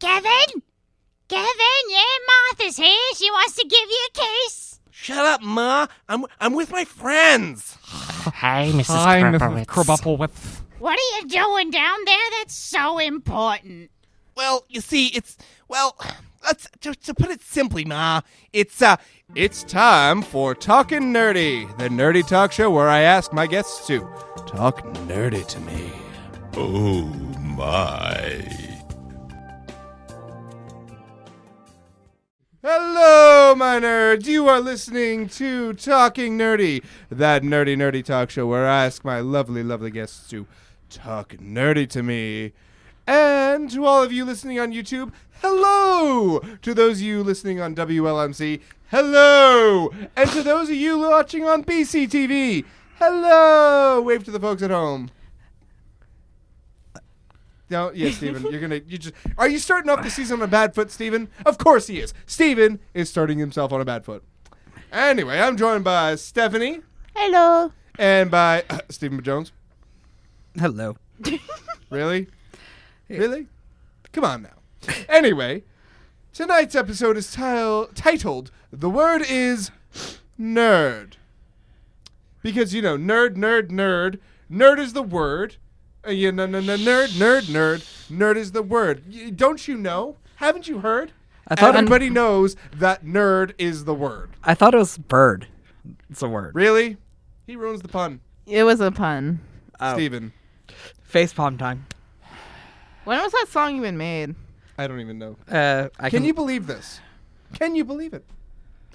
Kevin? Kevin, yeah, Martha's here. She wants to give you a kiss. Shut up, Ma. I'm with my friends. Hi, Mrs. Hi, Mrs. Krupowitz. Krabuppelwitz. What are you doing down there that's so important? Well, you see, to put it simply, Ma, it's time for Talkin' Nerdy, the nerdy talk show where I ask my guests to talk nerdy to me. Oh my. Hello, my nerds. You are listening to Talking Nerdy, that nerdy talk show where I ask my lovely guests to talk nerdy to me. And to all of you listening on YouTube, hello! To those of you listening on WLMC, hello! And to those of you watching on BCTV, hello! Wave to the folks at home. No, yeah, Steven, are you starting off the season on a bad foot, Steven? Of course he is. Steven is starting himself on a bad foot. Anyway, I'm joined by Stephanie. Hello. And by Stephen Jones. Hello. Really? Really? Come on now. Anyway, tonight's episode is titled, The Word is Nerd. Because, nerd. Nerd is the word. Nerd is the word. Don't you know? Haven't you heard? I thought everybody knows that nerd is the word. I thought it was bird. It's a word. Really? He ruins the pun. It was a pun. Oh. Steven. Facepalm time. When was that song even made? I don't even know. Can you believe this? Can you believe it?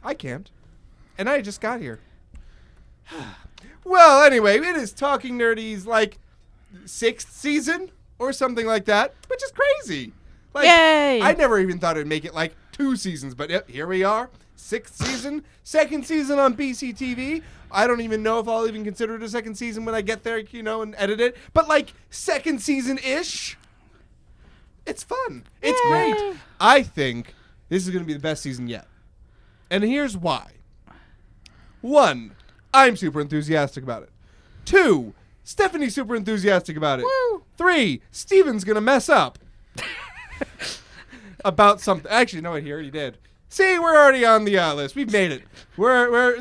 I can't. And I just got here. Well, anyway, it is Talking Nerdy's, 6th season or something like that, which is crazy. Yay! I never even thought it'd make it 2 seasons, but here we are. 6th season, 2nd season on BCTV. I don't even know if I'll even consider it a 2nd season when I get there, and edit it. But 2nd season-ish. It's fun. It's great. I think this is going to be the best season yet. And here's why. 1, I'm super enthusiastic about it. 2, Stephanie's super enthusiastic about it. Woo. 3, Steven's going to mess up. About something. Actually, no, he already did. See, we're already on the list. We've made it. We're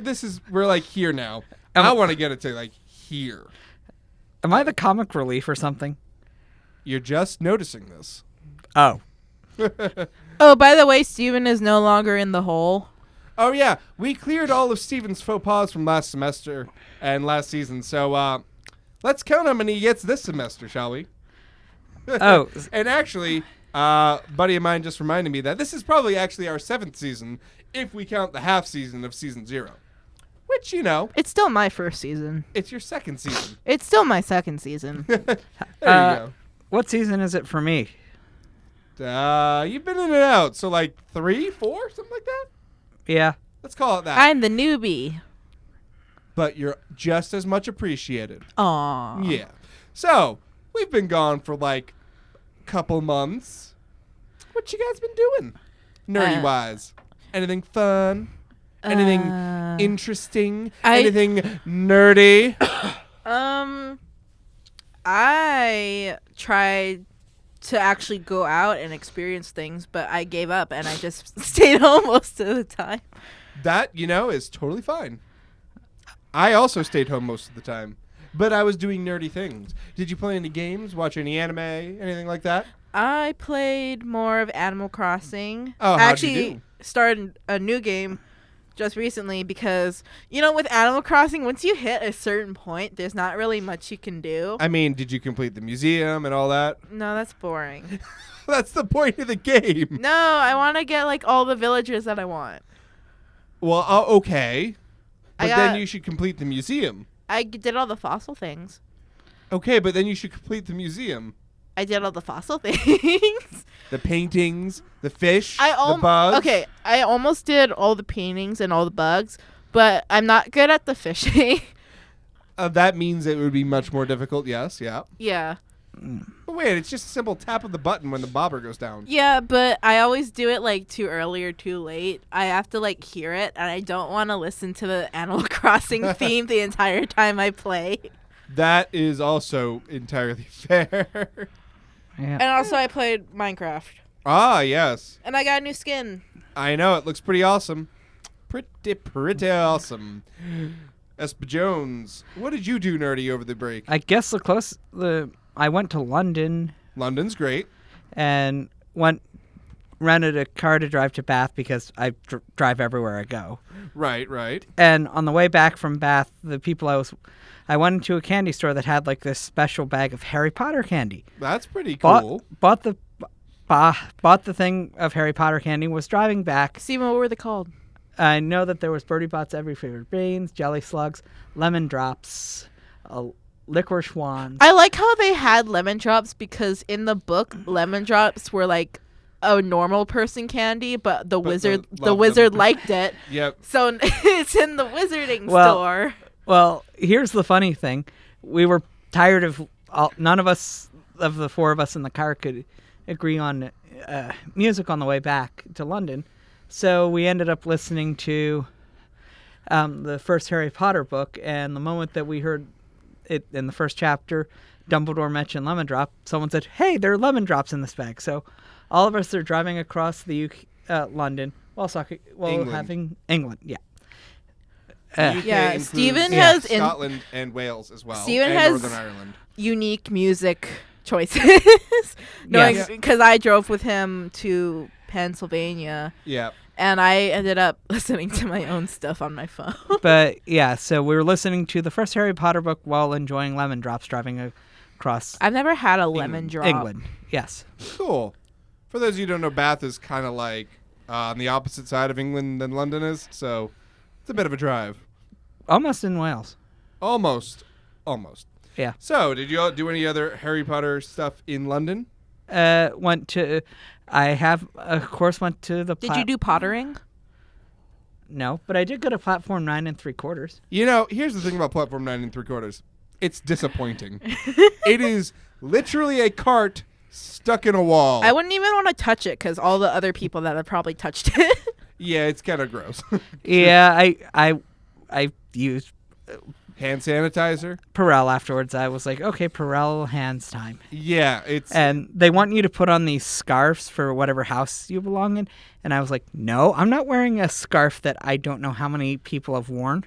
here now. I want to get it to here. Am I the comic relief or something? You're just noticing this. Oh. Oh, by the way, Steven is no longer in the hole. Oh, yeah. We cleared all of Steven's faux pas from last semester and last season. So, let's count how many he gets this semester, shall we? Oh. And actually, a buddy of mine just reminded me that this is probably actually our 7th season if we count the half season of season 0. Which, It's still my first season. it's your 2nd season. It's still my 2nd season. There you What season is it for me? go. You've been in and out. So 3, 4, something like that? Yeah. Let's call it that. I'm the newbie. But you're just as much appreciated. Aww. Yeah. So, we've been gone for couple months. What you guys been doing? Nerdy-wise. Anything fun? Anything interesting? Anything nerdy? I tried to actually go out and experience things, but I gave up and I just stayed home most of the time. That, is totally fine. I also stayed home most of the time, but I was doing nerdy things. Did you play any games, watch any anime, anything like that? I played more of Animal Crossing. Oh, I how'd you actually do? started a new game just recently because, with Animal Crossing, once you hit a certain point, there's not really much you can do. I mean, did you complete the museum and all that? No, that's boring. That's the point of the game. No, I want to get, all the villagers that I want. Well, okay. But then you should complete the museum. I did all the fossil things. Okay, but then you should complete the museum. I did all the fossil things. The paintings, the fish, the bugs. Okay, I almost did all the paintings and all the bugs, but I'm not good at the fishing. That means it would be much more difficult, yes, yeah. Yeah. But wait, it's just a simple tap of the button when the bobber goes down. Yeah, but I always do it too early or too late. I have to hear it, and I don't want to listen to the Animal Crossing theme the entire time I play. That is also entirely fair. Yeah. And also I played Minecraft. Ah, yes. And I got a new skin. I know. It looks pretty awesome. Pretty awesome. Espa Jones, what did you do, nerdy, over the break? I guess I went to London London's great. and rented a car to drive to Bath because I drive everywhere I go. Right. And on the way back from Bath, I went into a candy store that had like this special bag of Harry Potter candy. That's pretty cool. Bought the thing of Harry Potter candy. Was driving back. Steven, what were they called? I know that there was Birdie Bot's Every Favorite Beans, Jelly Slugs, Lemon Drops, Licorice Wands. I like how they had lemon drops because in the book, lemon drops were like a normal person candy, but the wizard liked it. Yep. So it's in the wizarding store. Well, here's the funny thing. We were tired of none of us, of the four of us in the car, could agree on music on the way back to London. So we ended up listening to the first Harry Potter book, and the moment that we heard it in the first chapter, Dumbledore mentioned lemon drop, someone said, "Hey, there are lemon drops in this bag." So all of us are driving across the London while having England. Yeah. UK Yeah, includes Steven has Scotland and Wales as well. Steven and has Northern Ireland. unique music choices. Knowing Yes. because I drove with him to Pennsylvania. Yeah. And I ended up listening to my own stuff on my phone. But yeah, so we were listening to the first Harry Potter book while enjoying lemon drops driving across I've never had a lemon drop. England. Yes. Cool. For those of you who don't know, Bath is kind of like on the opposite side of England than London is, so it's a bit of a drive. Almost in Wales. Almost. Yeah. So, did you all do any other Harry Potter stuff in London? Went to the Did you do pottering? No, but I did go to platform 9 3/4. You know, here's the thing about platform 9 3/4. It's disappointing. It is literally a cart stuck in a wall. I wouldn't even want to touch it because all the other people that have probably touched it. Yeah, it's kind of gross. Yeah, I used Hand sanitizer? Perel afterwards. I was like, okay, Perel hands time. Yeah, it's... And they want you to put on these scarves for whatever house you belong in. And I was like, no, I'm not wearing a scarf that I don't know how many people have worn.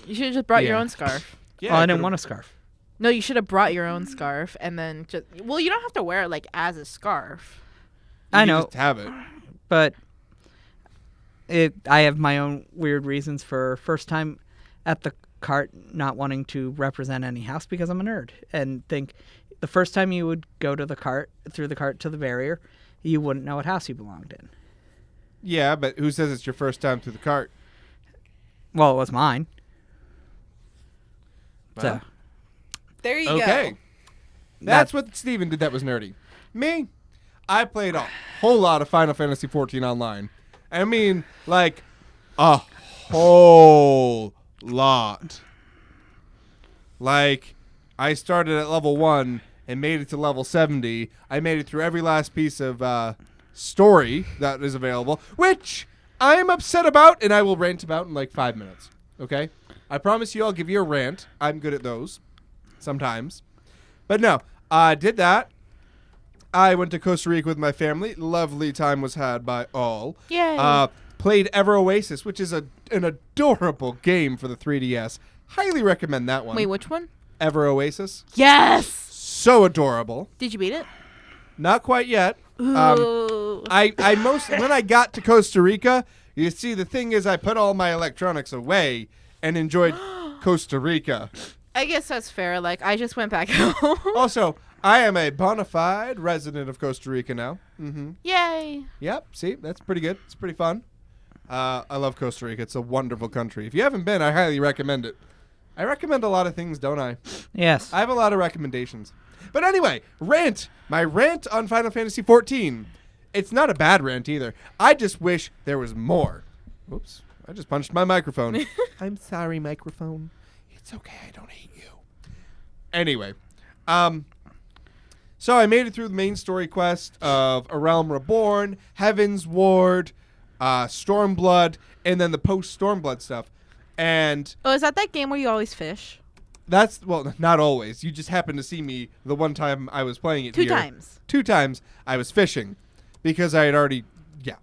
You should have just brought your Yeah. own scarf. Yeah, I I didn't could've- want a scarf. No, you should have brought your own scarf and then just... Well, you don't have to wear it like as a scarf. you I can know, just have it. but I have my own weird reasons for first time at the cart not wanting to represent any house because I'm a nerd and think the first time you would go to the cart, through the cart to the barrier, you wouldn't know what house you belonged in. Yeah, but who says it's your first time through the cart? Well, it was mine. Well, So There you okay. go. That's what Steven did that was nerdy. Me, I played a whole lot of Final Fantasy XIV online. I mean, like, a whole lot. Like, I started at level 1 and made it to level 70. I made it through every last piece of story that is available, which I'm upset about, and I will rant about in like 5 minutes. Okay? I promise you I'll give you a rant. I'm good at those. Sometimes. But no, I did that. I went to Costa Rica with my family. Lovely time was had by all. Yay. Played Ever Oasis, which is an adorable game for the 3DS. Highly recommend that one. Wait, which one? Ever Oasis. Yes. So adorable. Did you beat it? Not quite yet. Ooh. When I got to Costa Rica, you see, the thing is I put all my electronics away and enjoyed Costa Rica. I guess that's fair. Like, I just went back home. Also, I am a bona fide resident of Costa Rica now. Mm-hmm. Yay. Yep. See, that's pretty good. It's pretty fun. I love Costa Rica. It's a wonderful country. If you haven't been, I highly recommend it. I recommend a lot of things, don't I? yes. I have a lot of recommendations. But anyway, rant. My rant on Final Fantasy XIV. It's not a bad rant either. I just wish there was more. Oops. I just punched my microphone. I'm sorry, microphone. It's okay. I don't hate you. Anyway. So I made it through the main story quest of A Realm Reborn, Heaven's Ward, Stormblood, and then the post-Stormblood stuff. And Oh, is that game where you always fish? that's, well, not always. You just happened to see me the one time I was playing it Two here. times. 2 times I was fishing. because I had already, yeah.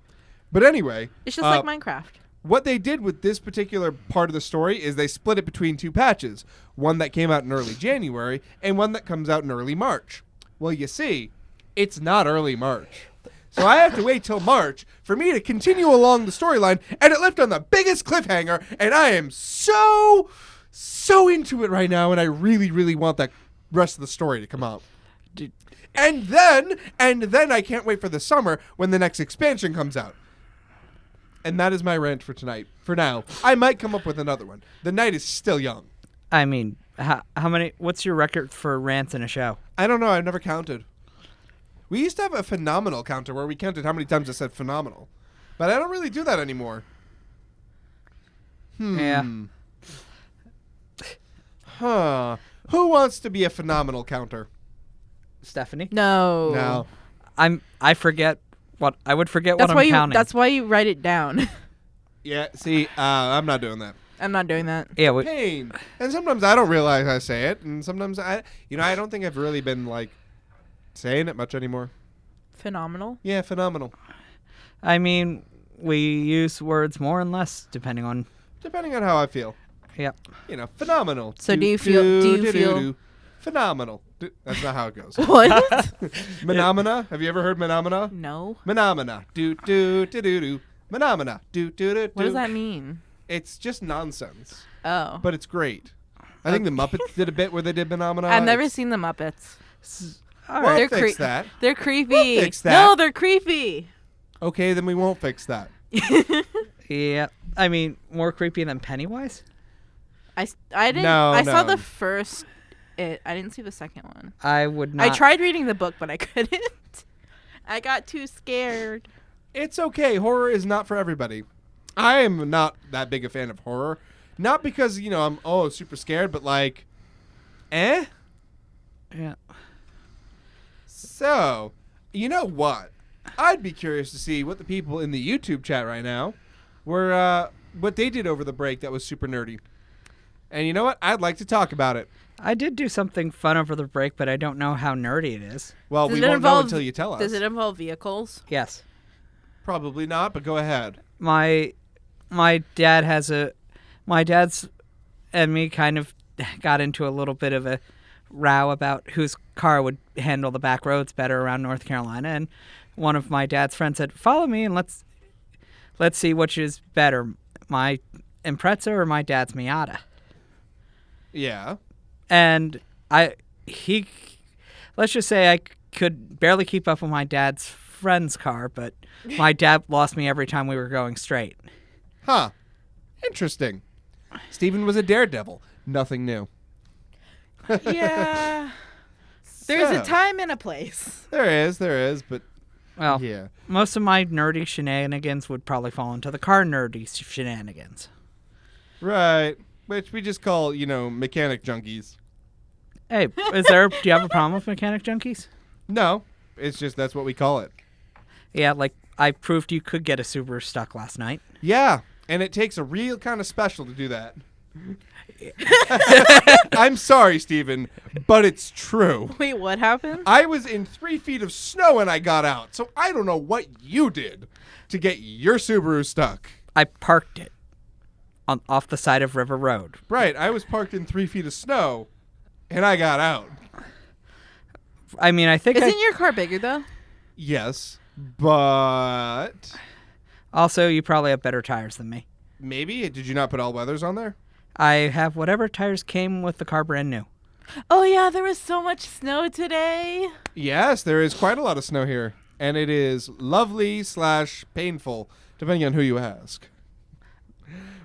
But anyway. It's just like Minecraft. What they did with this particular part of the story is they split it between 2 patches. One that came out in early January and one that comes out in early March. Well, you see, it's not early March. So I have to wait till March for me to continue along the storyline, and it left on the biggest cliffhanger, and I am so into it right now, and I really, really want that rest of the story to come out. And then I can't wait for the summer when the next expansion comes out. And that is my rant for tonight. For now, I might come up with another one. The night is still young. I mean, how many? What's your record for rants in a show? I don't know. I've never counted. We used to have a phenomenal counter where we counted how many times I said phenomenal. But I don't really do that anymore. Yeah. Huh. Who wants to be a phenomenal counter? Stephanie? No. I forget what I would forget That's what why I'm counting. That's why you write it down. Yeah, see, I'm not doing that. I'm not doing that. Yeah, Pain. And sometimes I don't realize I say it, and sometimes I don't think I've really been, like, saying it much anymore. Phenomenal. Yeah, phenomenal. I mean, we use words more and less depending on how I feel. Yep. Phenomenal. So do you feel phenomenal? That's not how it goes. What? Phenomena. Have you ever heard phenomena? No. Phenomena. Do do do do do. Phenomena. Do do do do. What does that mean? It's just nonsense, Oh. but it's great. I think the Muppets did a bit where they did phenomena. I've never seen the Muppets. All We'll right. They're fix that. They're creepy. We'll fix that. No, they're creepy. Okay, then we won't fix that. Yeah. I mean, more creepy than Pennywise? I didn't. No, I saw no. the first. I didn't see the second one. I would not. I tried reading the book, but I couldn't. I got too scared. It's okay. Horror is not for everybody. I am not that big a fan of horror. Not because, I'm super scared, but like, Yeah. So, you know what? I'd be curious to see what the people in the YouTube chat right now were, what they did over the break that was super nerdy. And you know what? I'd like to talk about it. I did do something fun over the break, but I don't know how nerdy it is. Well, Does we it won't know involve- until you tell us. Does it involve vehicles? Yes. Probably not, but go ahead. My dad's and me kind of got into a little bit of a row about whose car would handle the back roads better around North Carolina, and one of my dad's friends said, "Follow me and let's see which is better, my Impreza or my dad's Miata." Yeah. And let's just say I could barely keep up with my dad's friend's car, but my dad lost me every time we were going straight. Huh. Interesting. Steven was a daredevil. Nothing new. Yeah. There's a So, time and a place. There is, but Well, yeah. most of my nerdy shenanigans would probably fall into the car nerdy shenanigans. Right. Which we just call, mechanic junkies. Hey, do you have a problem with mechanic junkies? No. It's just that's what we call it. Yeah, like I proved you could get a Subaru stuck last night. Yeah. And it takes a real kind of special to do that. I'm sorry, Steven, but it's true. Wait, what happened? I was in 3 feet of snow when I got out, so I don't know what you did to get your Subaru stuck. I parked it off the side of River Road. Right, I was parked in 3 feet of snow, and I got out. I mean, I think Isn't your car bigger though? Yes, but also you probably have better tires than me. maybe. Did you not put all weathers on there? I have whatever tires came with the car brand new. Oh yeah, there was so much snow today. Yes, there is quite a lot of snow here, and it is lovely / painful, depending on who you ask.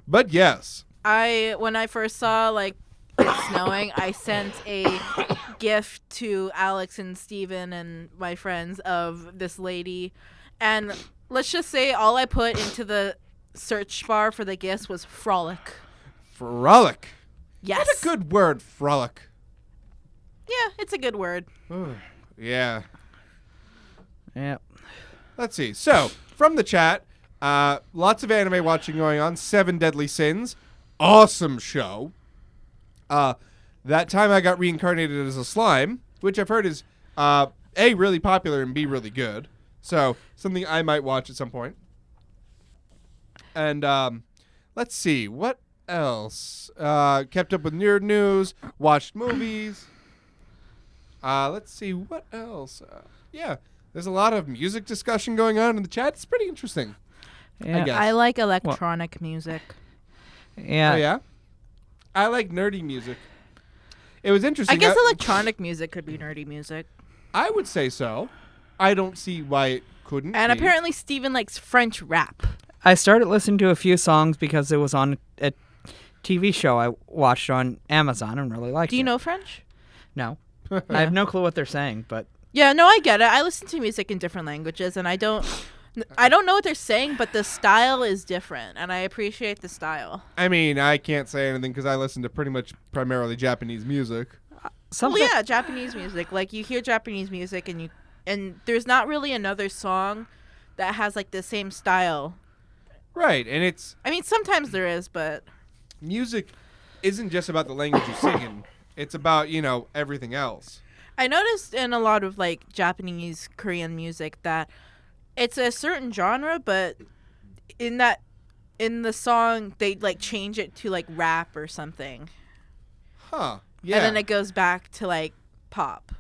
But yes. When I first saw it snowing, I sent a gift to Alex and Steven and my friends of this lady, and let's just say all I put into the search bar for the gifts was frolic. Frolic. Yes. What a good word, frolic. Yeah, it's a good word. Yeah. Yeah. Let's see. So, from the chat, lots of anime watching going on. 7 Deadly Sins. Awesome show. That time I got reincarnated as a slime, which I've heard is A, really popular, and B, really good. So something I might watch at some point. And let's see what else. Kept up with nerd news. Watched movies. Let's see what else. Yeah, there's a lot of music discussion going on in the chat. It's pretty interesting. Yeah. I guess. I like electronic music. Yeah. Oh yeah. I like nerdy music. It was interesting. I guess electronic music could be nerdy music. I would say so. I don't see why it couldn't. And be. apparently Steven likes French rap. I started listening to a few songs because it was on a TV show I watched on Amazon and really liked it. Do you know French? No. I have no clue what they're saying, but Yeah, no, I get it. I listen to music in different languages, and I don't know what they're saying, but the style is different, and I appreciate the style. I mean, I can't say anything because I listen to pretty much primarily Japanese music. something. Well, yeah, Japanese music. Like, you hear Japanese music, and there's not really another song that has like the same style. Right, and it's I mean, sometimes there is, but music isn't just about the language you sing in. It's about, everything else. I noticed in a lot of like Japanese, Korean music that it's a certain genre, but in the song they like change it to like rap or something. Huh. Yeah. And then it goes back to like pop.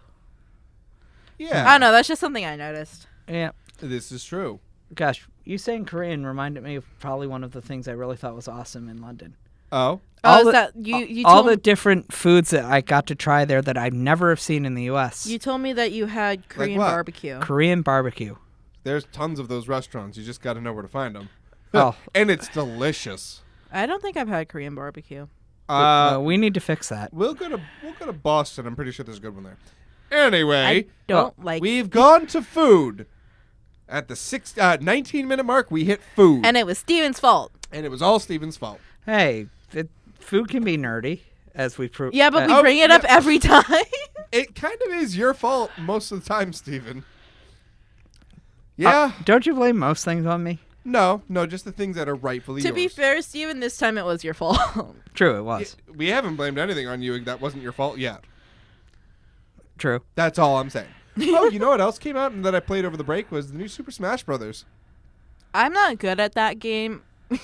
Yeah. I don't know, that's just something I noticed. Yeah. This is true. Gosh, you saying Korean reminded me of probably one of the things I really thought was awesome in London. Oh. All Is the- that you All told, the different foods that I got to try there that I've never have seen in the U.S. you told me that you had Korean what? barbecue. Korean barbecue. There's tons of those restaurants. You just got to know where to find them. Oh. And it's delicious. I don't think I've had Korean barbecue. We need to fix that. We'll go to Boston. I'm pretty sure there's a good one there. Anyway, I don't like we've gone to food. At the 19-minute mark, we hit food. And it was Steven's fault. And it was all Steven's fault. Hey, food can be nerdy, as we proved. Yeah, but we Oh, bring it up yeah. every time. It kind of is your fault most of the time, Steven. Yeah. Don't you blame most things on me? No, just the things that are rightfully To yours. be fair, Steven, this time it was your fault. True, it was. We haven't blamed anything on you that wasn't your fault yet. True. That's all I'm saying. Oh, you know what else came out and that I played over the break was the new Super Smash Brothers. I'm not good at that game.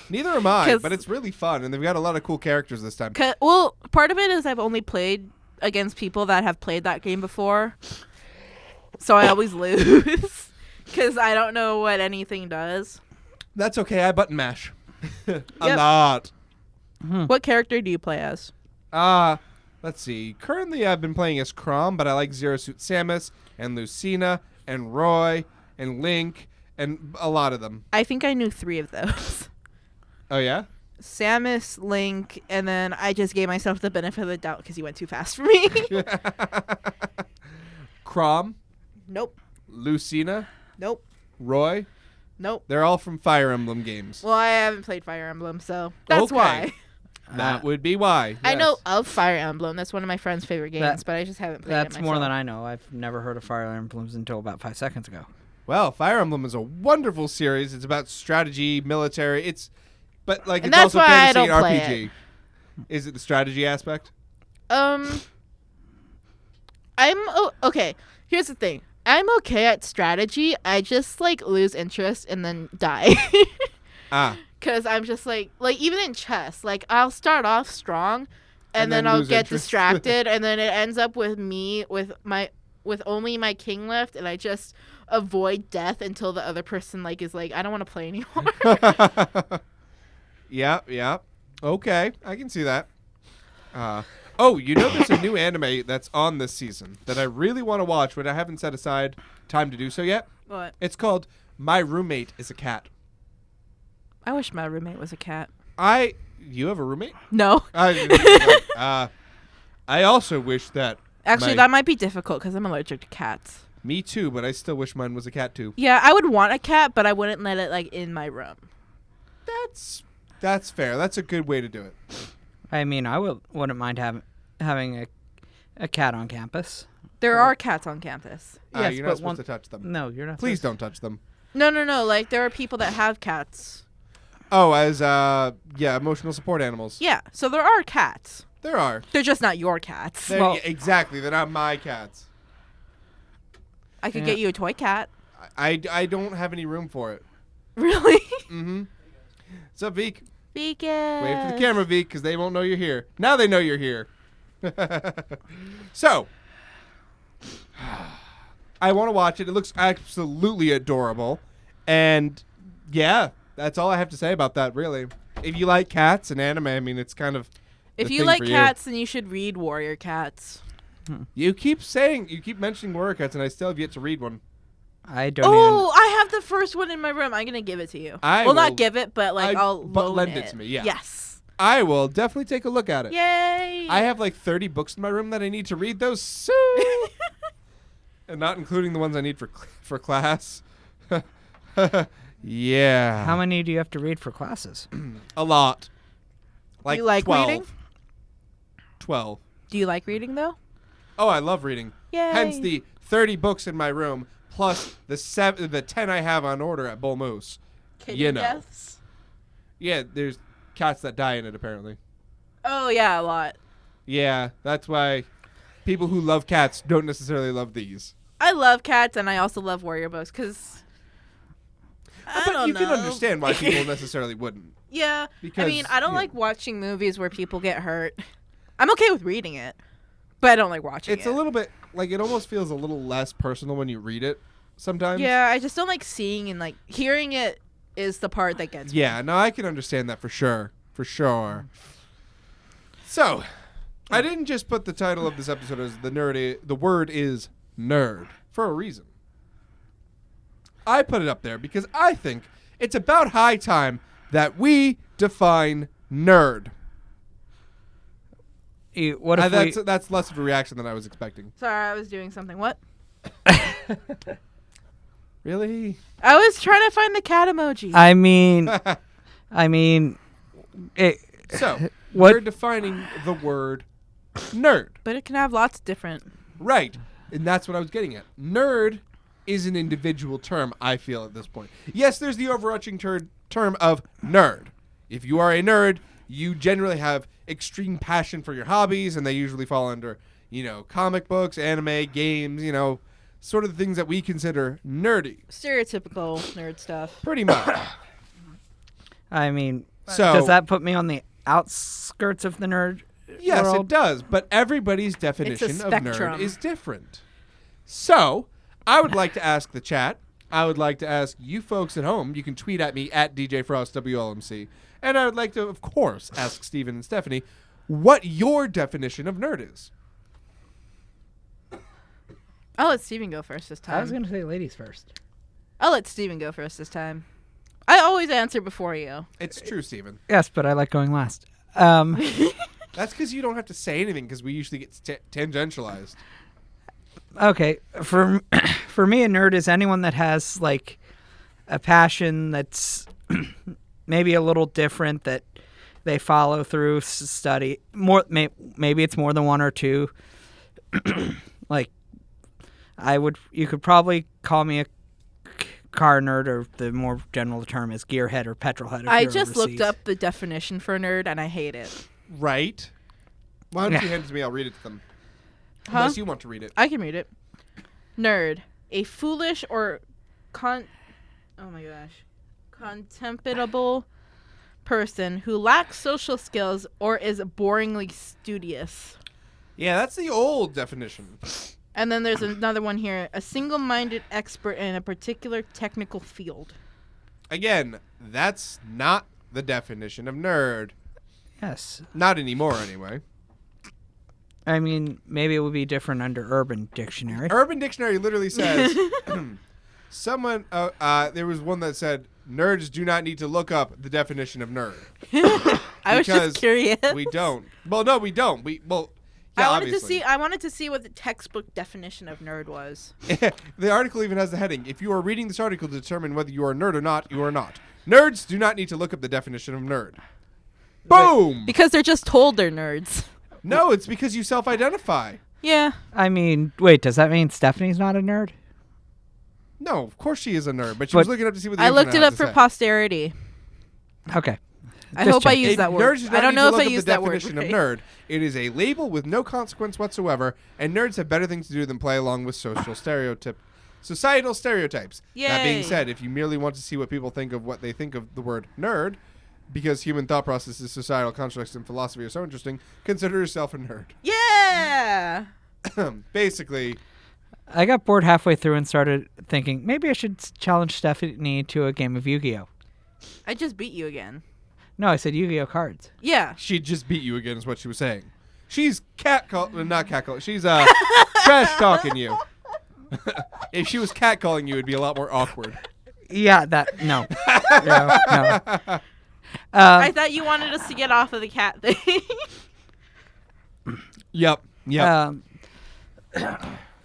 Neither am I, 'Cause- but it's really fun, and they've got a lot of cool characters this time. Well, part of it is I've only played against people that have played that game before. So I always lose. Because I don't know what anything does. That's okay, I button mash. A Yep. lot. What character do you play as? Let's see. Currently, I've been playing as Chrom, but I like Zero Suit Samus, and Lucina, and Roy, and Link, and a lot of them. I think I knew 3 of those. Oh, yeah? Samus, Link, and then I just gave myself the benefit of the doubt because he went too fast for me. Chrom, Nope. Lucina, Nope. Roy. Nope. They're all from Fire Emblem games. Well, I haven't played Fire Emblem, so that's Okay. why. That would be why. I yes. know of Fire Emblem. That's one of my friend's favorite games, That- but I just haven't played it That's myself. more than I know. I've never heard of Fire Emblems until about 5 seconds ago. Well, Fire Emblem is a wonderful series. It's about strategy, military. And It's that's also why I fantasy don't and play RPG. Is it the strategy aspect? Okay. Here's the thing. I'm okay at strategy. I just lose interest and then die. Because I'm just even in chess, I'll start off strong, and then I'll lose get interest. distracted, and then it ends up with me with only my king left, and I just avoid death until the other person is I don't want to play anymore. Yeah. Okay, I can see that. There's a new anime that's on this season that I really want to watch, but I haven't set aside time to do so yet. What? It's called My Roommate is a Cat. I wish my roommate was a cat. You have a roommate? No. I also wish that. Actually, that might be difficult because I'm allergic to cats. Me too, but I still wish mine was a cat too. Yeah, I would want a cat, but I wouldn't let it in my room. That's fair. That's a good way to do it. I mean, I wouldn't mind having a cat on campus. There are cats on campus. Yes, you're but not supposed to touch them. No, you're not. Please supposed don't touch them. No. There are people that have cats. Oh, as emotional support animals. Yeah, so there are cats. There are. They're just not your cats. Exactly. They're not my cats. I could Yeah. get you a toy cat. I don't have any room for it. Really? Mm-hmm. What's up, Veek? Vegan. Wait for the camera, Veek, because they won't know you're here. Now they know you're here. So, I want to watch it. It looks absolutely adorable. And, yeah, that's all I have to say about that, really. If you like cats and anime, I mean, it's kind of If the you thing like for cats, then you should read Warrior Cats. You keep mentioning Warrior Cats, and I still have yet to read one. I don't Oh, I have the first one in my room. I'm gonna give it to you. Not give it, but I'll loan lend it to me. Yeah. Yes. I will definitely take a look at it. Yay! I have like 30 books in my room that I need to read those soon. And not including the ones I need for class. Yeah. How many do you have to read for classes? A lot. You like 12. reading? 12. Do you like reading though? Oh, I love reading. Yay! Hence the 30 books in my room plus the 10 I have on order at Bull Moose. Kitten know. deaths? Yeah, there's cats that die in it apparently. Oh yeah, a lot. Yeah, that's why people who love cats don't necessarily love these. I love cats, and I also love warrior books because I But don't you know. can understand why people necessarily wouldn't. Yeah, Because, I mean, I don't yeah. like watching movies where people get hurt. I'm okay with reading it, but I don't like watching it. It's a little bit like it almost feels a little less personal when you read it sometimes. Yeah, I just don't like seeing and like hearing it is the part that gets me. Yeah, no, I can understand that for sure. For sure. So, I didn't just put the title of this episode as the word is nerd for a reason. I put it up there because I think it's about high time that we define nerd. What if That's less of a reaction than I was expecting. Sorry, I was doing something. What? Really? I was trying to find the cat emoji. I mean, So, What- we're defining the word nerd. but it can have lots of different. Right. And that's what I was getting at. Nerd is an individual term, I feel, at this point. Yes, there's the overarching term of nerd. If you are a nerd, you generally have extreme passion for your hobbies, and they usually fall under, comic books, anime, games, sort of the things that we consider nerdy. Stereotypical nerd stuff. Pretty much. I mean, So, does that put me on the outskirts of the nerd yes, world? it does, but everybody's definition of nerd spectrum. is different. So, I would like to ask the chat. I would like to ask you folks at home. You can tweet at me at DJFrostWLMC. And I would like to, of course, ask Steven and Stephanie what your definition of nerd is. I'll let Steven go first this time. I was going to say ladies first. I'll let Steven go first this time. I always answer before you. It's true, Steven. Yes, but I like going last. That's because you don't have to say anything because we usually get tangentialized. Okay, for me, a nerd is anyone that has like a passion that's maybe a little different that they follow through study more. Maybe it's more than one or two. Like you could probably call me a car nerd, or the more general term is gearhead or petrolhead. I just looked up the definition for nerd and I hate it. Right? Why don't you hand it to me? I'll read it to them. Huh? Unless you want to read it. I can read it. Nerd, a foolish or contemptible person who lacks social skills or is boringly studious. Yeah, that's the old definition. And then there's another one here, a single-minded expert in a particular technical field. Again, that's not the definition of nerd. Yes. Not anymore, anyway. I mean, maybe it would be different under Urban Dictionary. Urban Dictionary literally says, there was one that said, nerds do not need to look up the definition of nerd. I was just curious. We don't. Well, no, we don't. Yeah, I wanted to see what the textbook definition of nerd was. The article even has the heading, if you are reading this article to determine whether you are a nerd or not, you are not. Nerds do not need to look up the definition of nerd. Boom! Because they're just told they're nerds. No, it's because you self-identify. Yeah. I mean, wait, does that mean Stephanie's not a nerd? No, of course she is a nerd, but she was looking up to see what the I looked it internet up had for to say. posterity. Okay. I Just hope I checking. use that word. Nerds do not I don't need know to if I look up use the that word. definition of right. nerd. It is a label with no consequence whatsoever, and nerds have better things to do than play along with social societal stereotypes. That being Yay. said, if you merely want to see what people think of what they think of the word nerd, because human thought processes, societal constructs, and philosophy are so interesting, consider yourself a nerd. Yeah. Basically, I got bored halfway through and started thinking maybe I should challenge Stephanie to a game of Yu-Gi-Oh. I just beat you again. No, I said Yu-Gi-Oh cards. Yeah. she just beat you again is what she was saying. She's not catcalling. She's trash talking you. If she was catcalling you, it'd be a lot more awkward. Yeah, that no. No. I thought you wanted us to get off of the cat thing. Yep.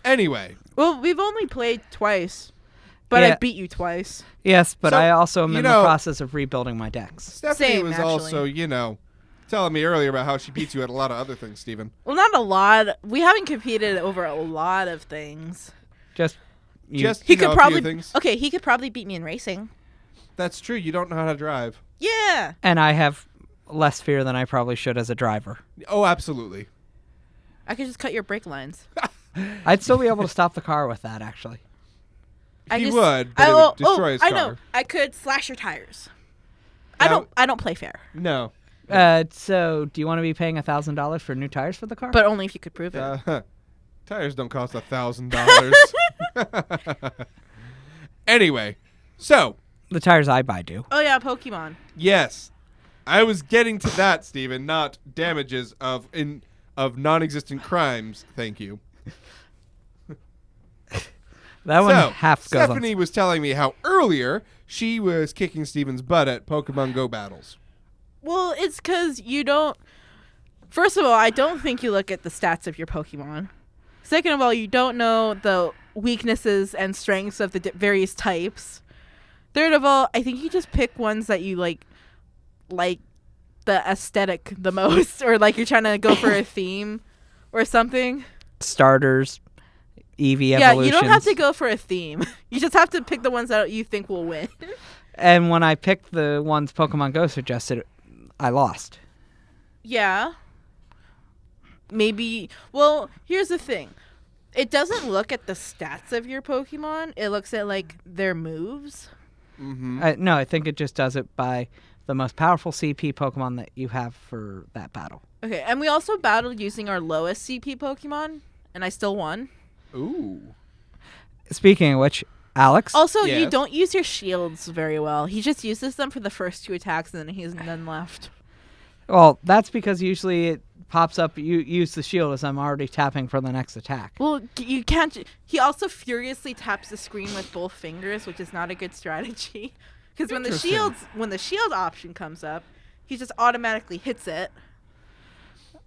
Anyway. Well, we've only played twice, but Yeah. I beat you twice. Yes, but So, I also am you in know- the process of rebuilding my decks. Stephanie Same, was actually. also, telling me earlier about how she beats you at a lot of other things, Steven. Well, not a lot. We haven't competed over a lot of things. Just you, Just, He you know, could a probably few things. Okay, he could probably beat me in racing. That's true. You don't know how to drive. Yeah. and I have less fear than I probably should as a driver. Oh, absolutely. I could just cut your brake lines. I'd still be able to stop the car with that, actually. He would, but it would destroy his I car. know. I could slash your tires. Now- I don't play fair, No. So, do you want to be paying $1,000 for new tires for the car? but only if you could prove it. Tires don't cost $1,000. Anyway, so the tires I buy do. Oh yeah, Pokemon. yes, I was getting to that, Steven, not damages of non-existent crimes. Thank you. That one So, half goes Stephanie was telling me how earlier she was kicking Steven's butt at Pokemon Go battles. Well, it's because you don't. First of all, I don't think you look at the stats of your Pokemon. Second of all, you don't know the weaknesses and strengths of the various types. Third of all, I think you just pick ones that you like the aesthetic the most, or like you're trying to go for a theme or something. on. Starters, EV Yeah, evolutions. you don't have to go for a theme. You just have to pick the ones that you think will win. And when I picked the ones Pokemon Go suggested, I lost. Yeah. Maybe. Well, here's the thing. It doesn't look at the stats of your Pokemon. It looks at like their moves. Mm-hmm. No, I think it just does it by the most powerful CP Pokemon that you have for that battle. Okay, and we also battled using our lowest CP Pokemon, and I still won. Ooh. Speaking of which, Alex, Also, you Yes. don't use your shields very well. He just uses them for the first 2 attacks, and then he's none left. well, that's because usually it pops up, you use the shield as I'm already tapping for the next attack. Well, you can't. He also furiously taps the screen with both fingers, which is not a good strategy. Because when the shield option comes up, he just automatically hits it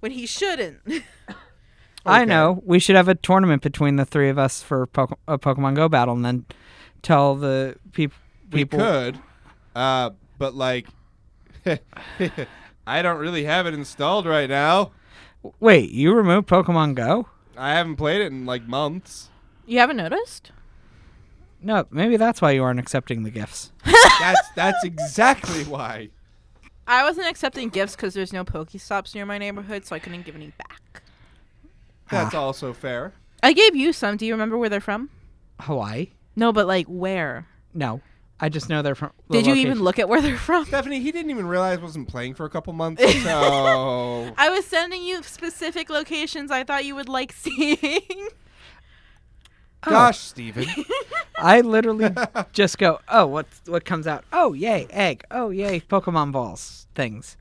when he shouldn't. I Okay. know. We should have a tournament between the three of us for a Pokemon Go battle and then tell the people. We could, but like, I don't really have it installed right now. Wait, you removed Pokemon Go? I haven't played it in like months. You haven't noticed? No, maybe that's why you aren't accepting the gifts. That's exactly why. I wasn't accepting gifts because there's no Pokestops near my neighborhood, so I couldn't give any back. That's also fair. I gave you some. Do you remember where they're from? Hawaii? No, but like where? No. I just know they're from. the Did you location. even look at where they're from? Stephanie, he didn't even realize I wasn't playing for a couple months, so... I was sending you specific locations I thought you would like seeing. Gosh, Steven. I literally just go, oh, what comes out? Oh, yay, egg. Oh, yay, Pokemon balls things.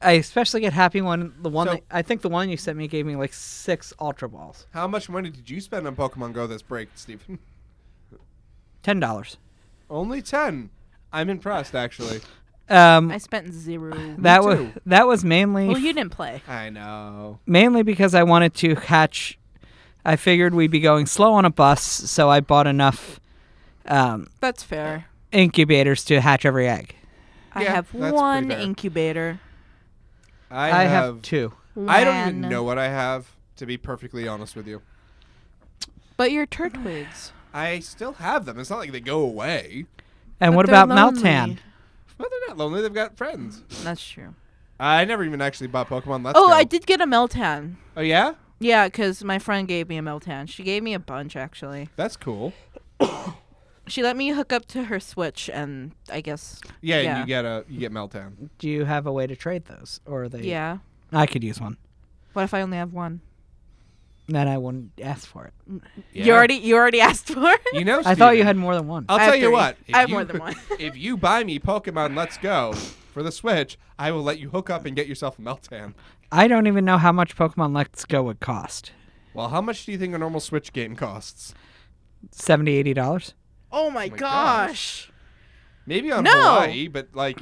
I especially get happy when So- I think the one you sent me gave me like 6 Ultra Balls. How much money did you spend on Pokemon Go this break, Steven? $10. Only 10. I'm impressed, actually. I spent 0. That was mainly Well, you didn't play. I know. mainly because I wanted to hatch. I figured we'd be going slow on a bus, so I bought enough That's fair. incubators to hatch every egg. I Yeah, have that's pretty one fair. incubator. I have 2. I don't even know what I have, to be perfectly honest with you. But your Turtwigs. I still have them. It's not like they go away. And But what they're about lonely. Meltan? Well, they're not lonely. They've got friends. That's true. I never even actually bought Pokemon Let's Oh, Go. I did get a Meltan. Oh, yeah? Yeah, because my friend gave me a Meltan. She gave me a bunch, actually. That's cool. She let me hook up to her Switch, and I guess... Yeah, Yeah. and you get Meltdown. Do you have a way to trade those, or are they? Yeah. I could use one. What if I only have one? Then I wouldn't ask for it. Yeah. You already asked for it? You know, I thought you Steven, had more than one. I'll I have tell you 3. what. I have more than one. If you buy me Pokemon Let's Go for the Switch, I will let you hook up and get yourself a Meltan. I don't even know how much Pokemon Let's Go would cost. Well, how much do you think a normal Switch game costs? $70, $80? Oh my gosh. Maybe on No. Hawaii, but like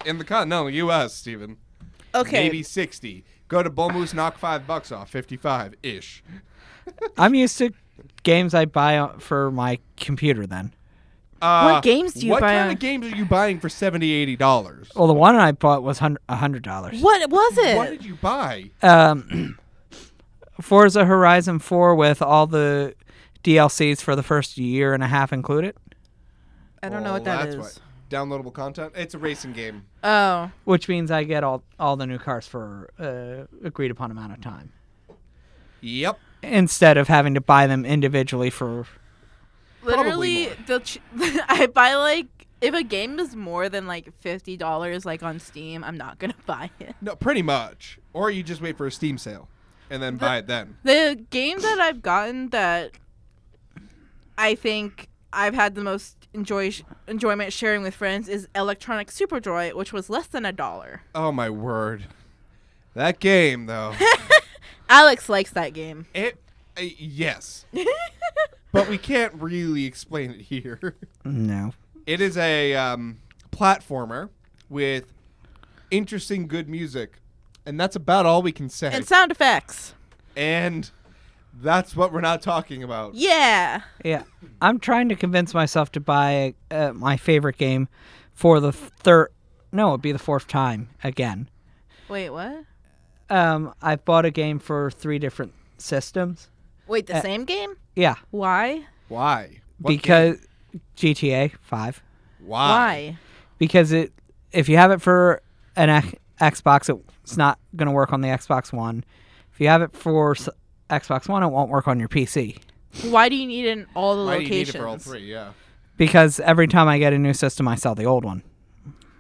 in the continental U.S., Steven. Okay. Maybe 60. Go to Bull Moose, knock $5 off, 55-ish. I'm used to games I buy for my computer then. What games do you What buy kind on- of games are you buying for $70, $80? Well, the one I bought was $100. What was it? What did you buy? Forza Horizon 4 with all the DLCs for the first year and a half included, I don't know what that is. What, downloadable content? It's a racing game. Oh. which means I get all the new cars for agreed upon amount of time, Yep. instead of having to buy them individually for. Literally, I buy like if a game is more than like $50 like on Steam, I'm not gonna buy it. No, pretty much. Or you just wait for a Steam sale and then buy it then. The game that I've gotten that I think I've had the most enjoyment sharing with friends is Electronic Superjoy, which was less than $1. Oh my word. That game though. Alex likes that game. Yes. But we can't really explain it here. No. It is a platformer with interesting, good music. And that's about all we can say. And sound effects. And that's what we're not talking about. Yeah. Yeah, I'm trying to convince myself to buy my favorite game for the third. No, it'd be the fourth time again. Wait, what? I bought a game for 3 different systems. Wait, the same game? Yeah, Why? Why? What because game? GTA 5. Why? Because if you have it for an Xbox, it's not going to work on the Xbox One. If you have it for Xbox One, it won't work on your PC. Why do you need it in all the Why do you need locations? it for all 3? Yeah. Because every time I get a new system, I sell the old one.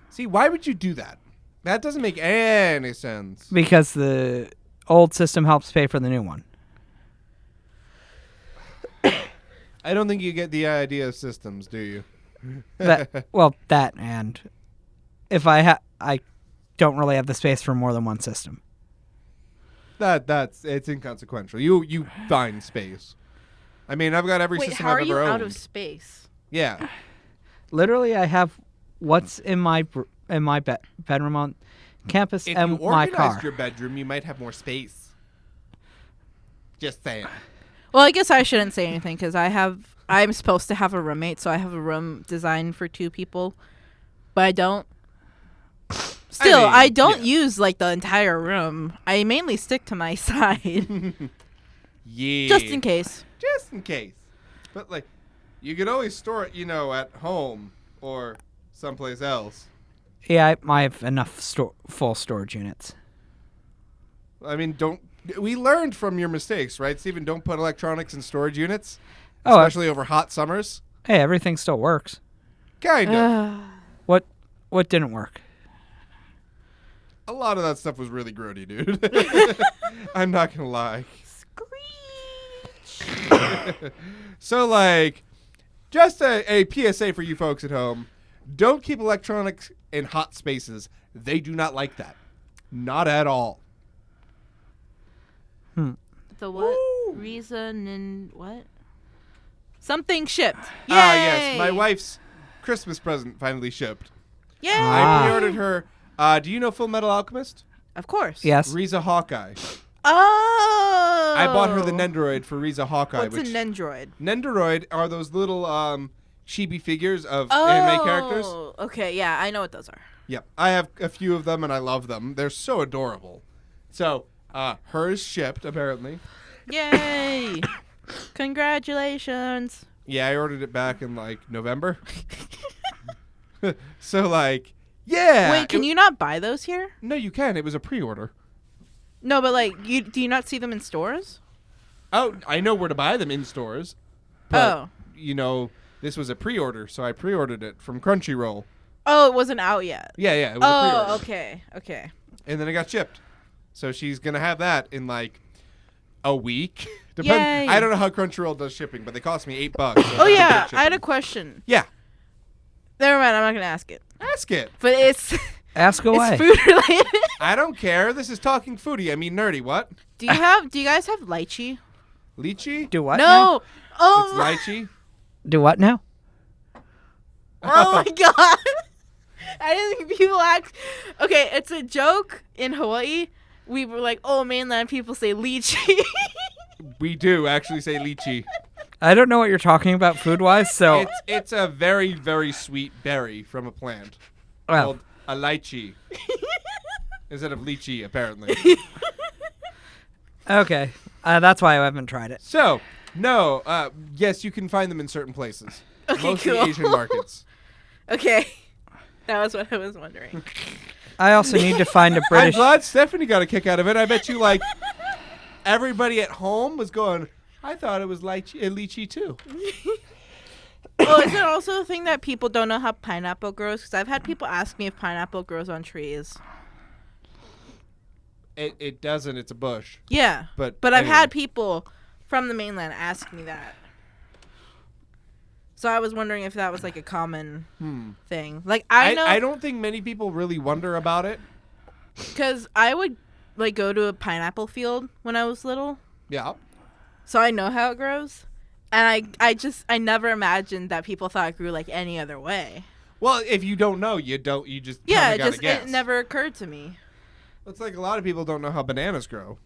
See, why would you do that? That doesn't make any sense. Because the old system helps pay for the new one. I don't think you get the idea of systems, do you? That and if I don't really have the space for more than one system. It's inconsequential. You find space. I mean, I've got every Wait, system how I've are you ever out owned. of space? Yeah. Literally, I have what's in my bedroom on campus If and you my organized car. your bedroom, you might have more space. Just saying. Well, I guess I shouldn't say anything because I'm supposed to have a roommate, so I have a room designed for 2 people, but I don't. Still, I don't use like the entire room. I mainly stick to my side, Yeah. just in case. Just in case. But like, you could always store it, at home or someplace else. Yeah, I have enough full storage units. I mean, we learned from your mistakes, right, Stephen? Don't put electronics in storage units, Oh, especially over hot summers. Hey, everything still works. Kinda. What didn't work? A lot of that stuff was really grody, dude. I'm not gonna lie. So, like, just a PSA for you folks at home. Don't keep electronics in hot spaces. They do not like that. Not at all. The what reason and what? Something shipped. Yay! Ah, yes. My wife's Christmas present finally shipped. Yay! I pre-ordered her. Do you know Full Metal Alchemist? Of course. Yes. Riza Hawkeye. Oh. I bought her the Nendoroid for Riza Hawkeye. What's a Nendroid? Nendoroid are those little chibi figures of anime characters. Oh, okay. Yeah, I know what those are. Yep. I have a few of them and I love them. They're so adorable. So, hers shipped, apparently. Yay! Congratulations. Yeah, I ordered it back in, like, November. So, like, yeah. Wait, can you not buy those here? No, you can. It was a pre-order. No, but like, do you not see them in stores? Oh, I know where to buy them in stores. But, Oh. This was a pre-order, so I pre-ordered it from Crunchyroll. Oh, it wasn't out yet. Yeah, it was a pre-order. Okay. And then it got shipped. So she's going to have that in like a week. Yay. I don't know how Crunchyroll does shipping, but they cost me $8. So Oh, yeah. that's I had a shipping. question. Yeah. Never mind. I'm not going to ask it. Ask it. But it's Ask away. it's food related. I don't care. This is talking foodie. I mean nerdy. What? Do you guys have lychee? Lychee? Do what? Now? No. Oh, It's lychee? Do what now? oh my god. I didn't think people act. Okay, it's a joke in Hawaii. We were like, oh, mainland people say lychee. We do actually say lychee. I don't know what you're talking about food-wise, so... It's a very, very sweet berry from a plant Well, called a lychee. Instead of lychee, apparently. okay. That's why I haven't tried it. So, no, yes, you can find them in certain places. Okay, Mostly cool. Asian markets. Okay. That was what I was wondering. I also need to find a I'm British... glad Stephanie got a kick out of it. I bet you, like, everybody at home was going, I thought it was lychee too. Oh, is it also a thing that people don't know how pineapple grows? Because I've had people ask me if pineapple grows on trees. It doesn't. It's a bush. Yeah. But I've anyway. had people from the mainland ask me that. So I was wondering if that was like a common thing. Like I know I don't think many people really wonder about it. because I would like go to a pineapple field when I was little, Yeah. so I know how it grows. And I never imagined that people thought it grew like any other way. Well, if you don't know, you don't. You just Yeah, gotta guess. it never occurred to me. It's like a lot of people don't know how bananas grow.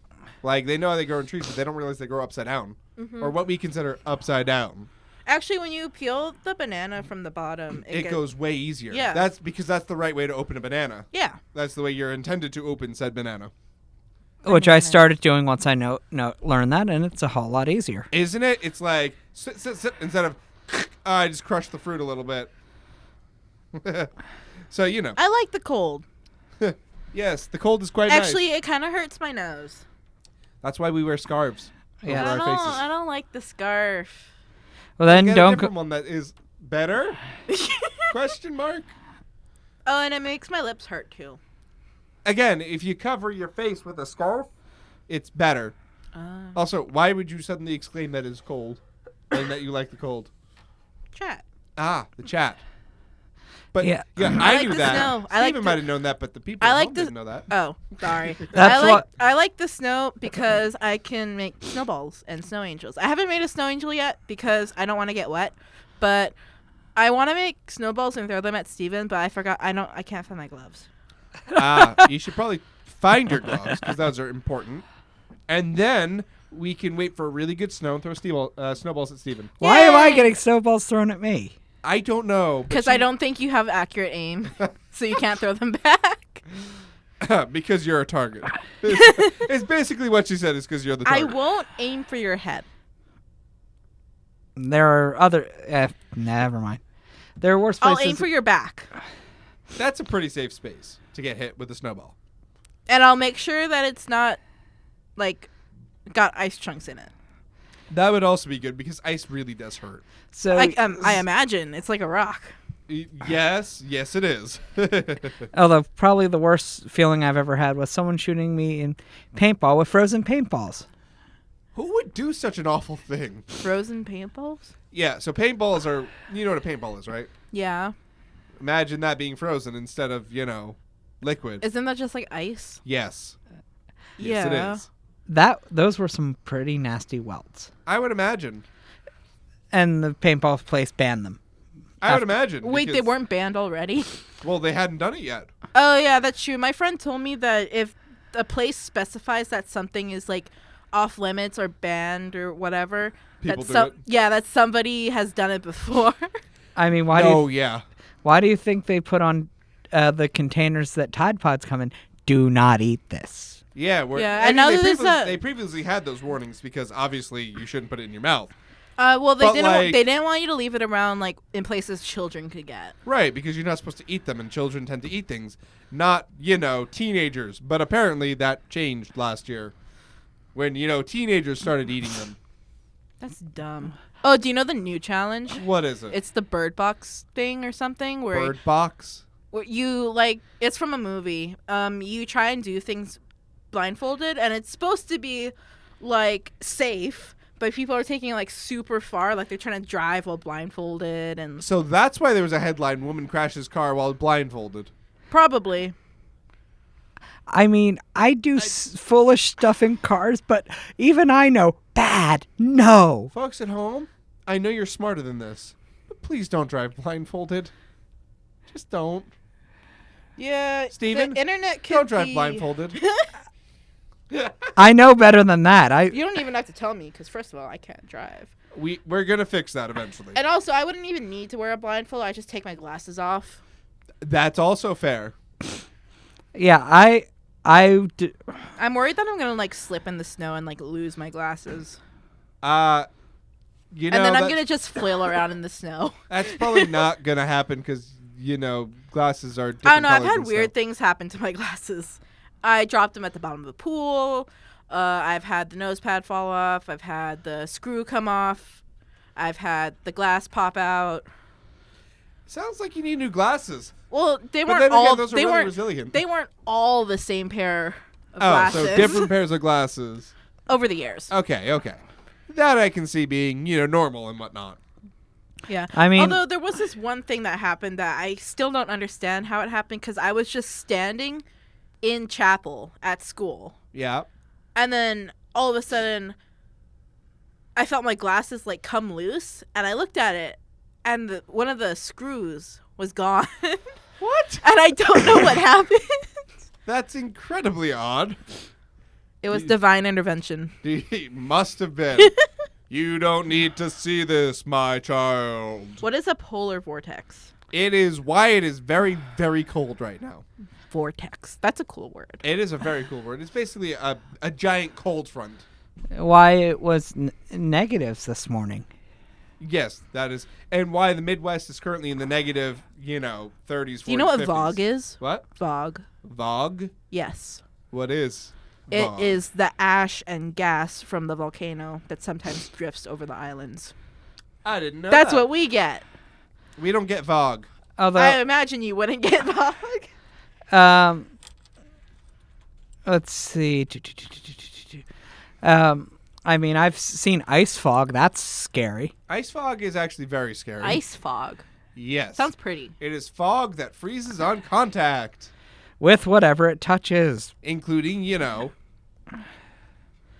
Like they know how they grow in trees, but they don't realize they grow upside down, or what we consider upside down. Actually, when you peel the banana from the bottom, It goes way easier. Yeah. That's because that's the right way to open a banana. Yeah. That's the way you're intended to open said banana. Which I started doing once I learned that, and it's a whole lot easier. Isn't it? It's like sit, instead of I just crushed the fruit a little bit. So I like the cold. yes, the cold is quite Actually, nice. it kind of hurts my nose. That's why we wear scarves Yeah. over our faces. I don't like the scarf. Well, then Get a don't different one that is better? Question mark. Oh, and it makes my lips hurt too. Again, if you cover your face with a scarf, it's better. Also, why would you suddenly exclaim that it's cold and that you like the cold? Chat. Ah, the chat. But Yeah. I like knew the that. snow. I like Steven the- might have known that, but the people I at like home the- didn't know that. Oh, sorry. That's I like the snow because I can make snowballs and snow angels. I haven't made a snow angel yet because I don't want to get wet, but I want to make snowballs and throw them at Steven, but I forgot. I can't find my gloves. You should probably find your gloves because those are important. And then we can wait for a really good snow and throw snowballs at Steven. Why am I Yay! getting snowballs thrown at me? I don't know. but Because I don't think you have accurate aim, so you can't throw them back. because you're a target. It's basically what she said is because you're the I target. won't aim for your head. There are other... never mind. There are worse I'll places... aim for your back. That's a pretty safe space to get hit with a snowball. And I'll make sure that it's not, like, got ice chunks in it. That would also be good because ice really does hurt. So, I imagine. It's like a rock. Yes, it is. although probably the worst feeling I've ever had was someone shooting me in paintball with frozen paintballs. Who would do such an awful thing? Frozen paintballs? Yeah, so paintballs are, you know what a paintball is, right? Yeah. Imagine that being frozen instead of, liquid. Isn't that just like ice? Yes. Yeah. Yes, it is. Those were some pretty nasty welts. I would imagine. And the paintball place banned them. I would imagine. Wait, they because- weren't banned already? Well, they hadn't done it yet. Oh, yeah, that's true. My friend told me that if a place specifies that something is like off limits or banned or whatever, People that do it. Yeah, that somebody has done it before. I mean, why do you think they put on the containers that Tide Pods come in? Do not eat this. Yeah, Yeah, and now that there's they previously had those warnings because obviously you shouldn't put it in your mouth. Well, But, they didn't want you to leave it around like in places children could get. Right, because you're not supposed to eat them, and children tend to eat things, not teenagers. But apparently that changed last year, when teenagers started eating them. That's dumb. Oh, do you know the new challenge? What is it? It's the bird box thing or something where Bird box. where you it's from a movie. You try and do things blindfolded, and it's supposed to be safe, but people are taking it super far, they're trying to drive while blindfolded, and So that's why there was a headline: "Woman crashes car while blindfolded." probably. I mean, I do foolish stuff in cars, but even I know bad. No. Folks at home, I know you're smarter than this, but please don't drive blindfolded. Just don't. Yeah, Steven, the internet could Don't drive be- blindfolded. I know better than that. You don't even have to tell me, because first of all, I can't drive. We're gonna fix that eventually. And also, I wouldn't even need to wear a blindfold. I just take my glasses off. That's also fair. Yeah, I'm worried that I'm gonna slip in the snow and lose my glasses, And then I'm gonna just flail around in the snow. That's probably not gonna happen because glasses are. I don't know. I've different had colors weird things happen to my glasses. I dropped them at the bottom of the pool. I've had the nose pad fall off. I've had the screw come off. I've had the glass pop out. Sounds like you need new glasses. Well, they But weren't then again, all. those are They really weren't. resilient. They weren't all the same pair of Oh, glasses. so different pairs of glasses. over the years. Okay. That I can see being normal and whatnot. Yeah. I mean- although there was this one thing that happened that I still don't understand how it happened, because I was just standing in chapel at school, Yeah. and then all of a sudden I felt my glasses come loose, and I looked at it, and one of the screws was gone. What? And I don't know what happened. That's incredibly odd. It was divine intervention. It must have been. You don't need to see this, my child. What is a polar vortex? It is why it is very, very cold right now. Vortex. That's a cool word. It is a very cool word. It's basically a giant cold front. why it was negatives this morning. Yes, that is. And why the Midwest is currently in the negative, 30s, 40s, Do you know what 50s. VOG is? What? VOG. VOG? Yes. What is It VOG? is the ash and gas from the volcano that sometimes drifts over the islands. I didn't know That's that. what we get. We don't get VOG. Although, I imagine you wouldn't get VOG. let's see. I mean, I've seen ice fog. That's scary. Ice fog is actually very scary. Ice fog. Yes. Sounds pretty. It is fog that freezes on contact, With whatever it touches. including,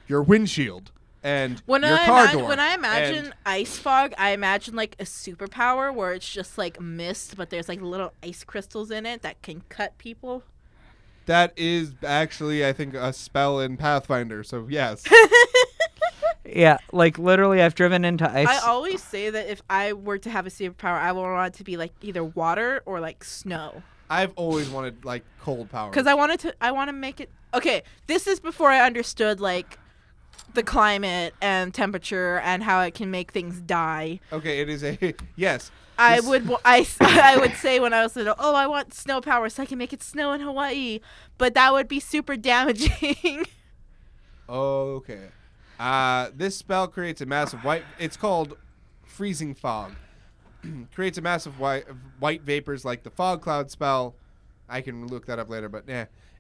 your windshield and When your car door. when I imagine and- ice fog, I imagine like a superpower where it's just like mist, but there's like little ice crystals in it that can cut people. that is actually, I think, a spell in Pathfinder. So yes. Yeah, like literally, I've driven into ice. I always say that if I were to have a superpower, I would want it to be like either water or like snow. I've always wanted like cold power. Because I want to make it. Okay, this is before I understood like the climate and temperature and how it can make things die. Okay, it is a yes. I This- would say when I was little, oh, I want snow power so I can make it snow in Hawaii, but that would be super damaging. Okay. This spell creates a massive white. It's called freezing fog. Creates a massive white vapors like the fog cloud spell. I can look that up later, but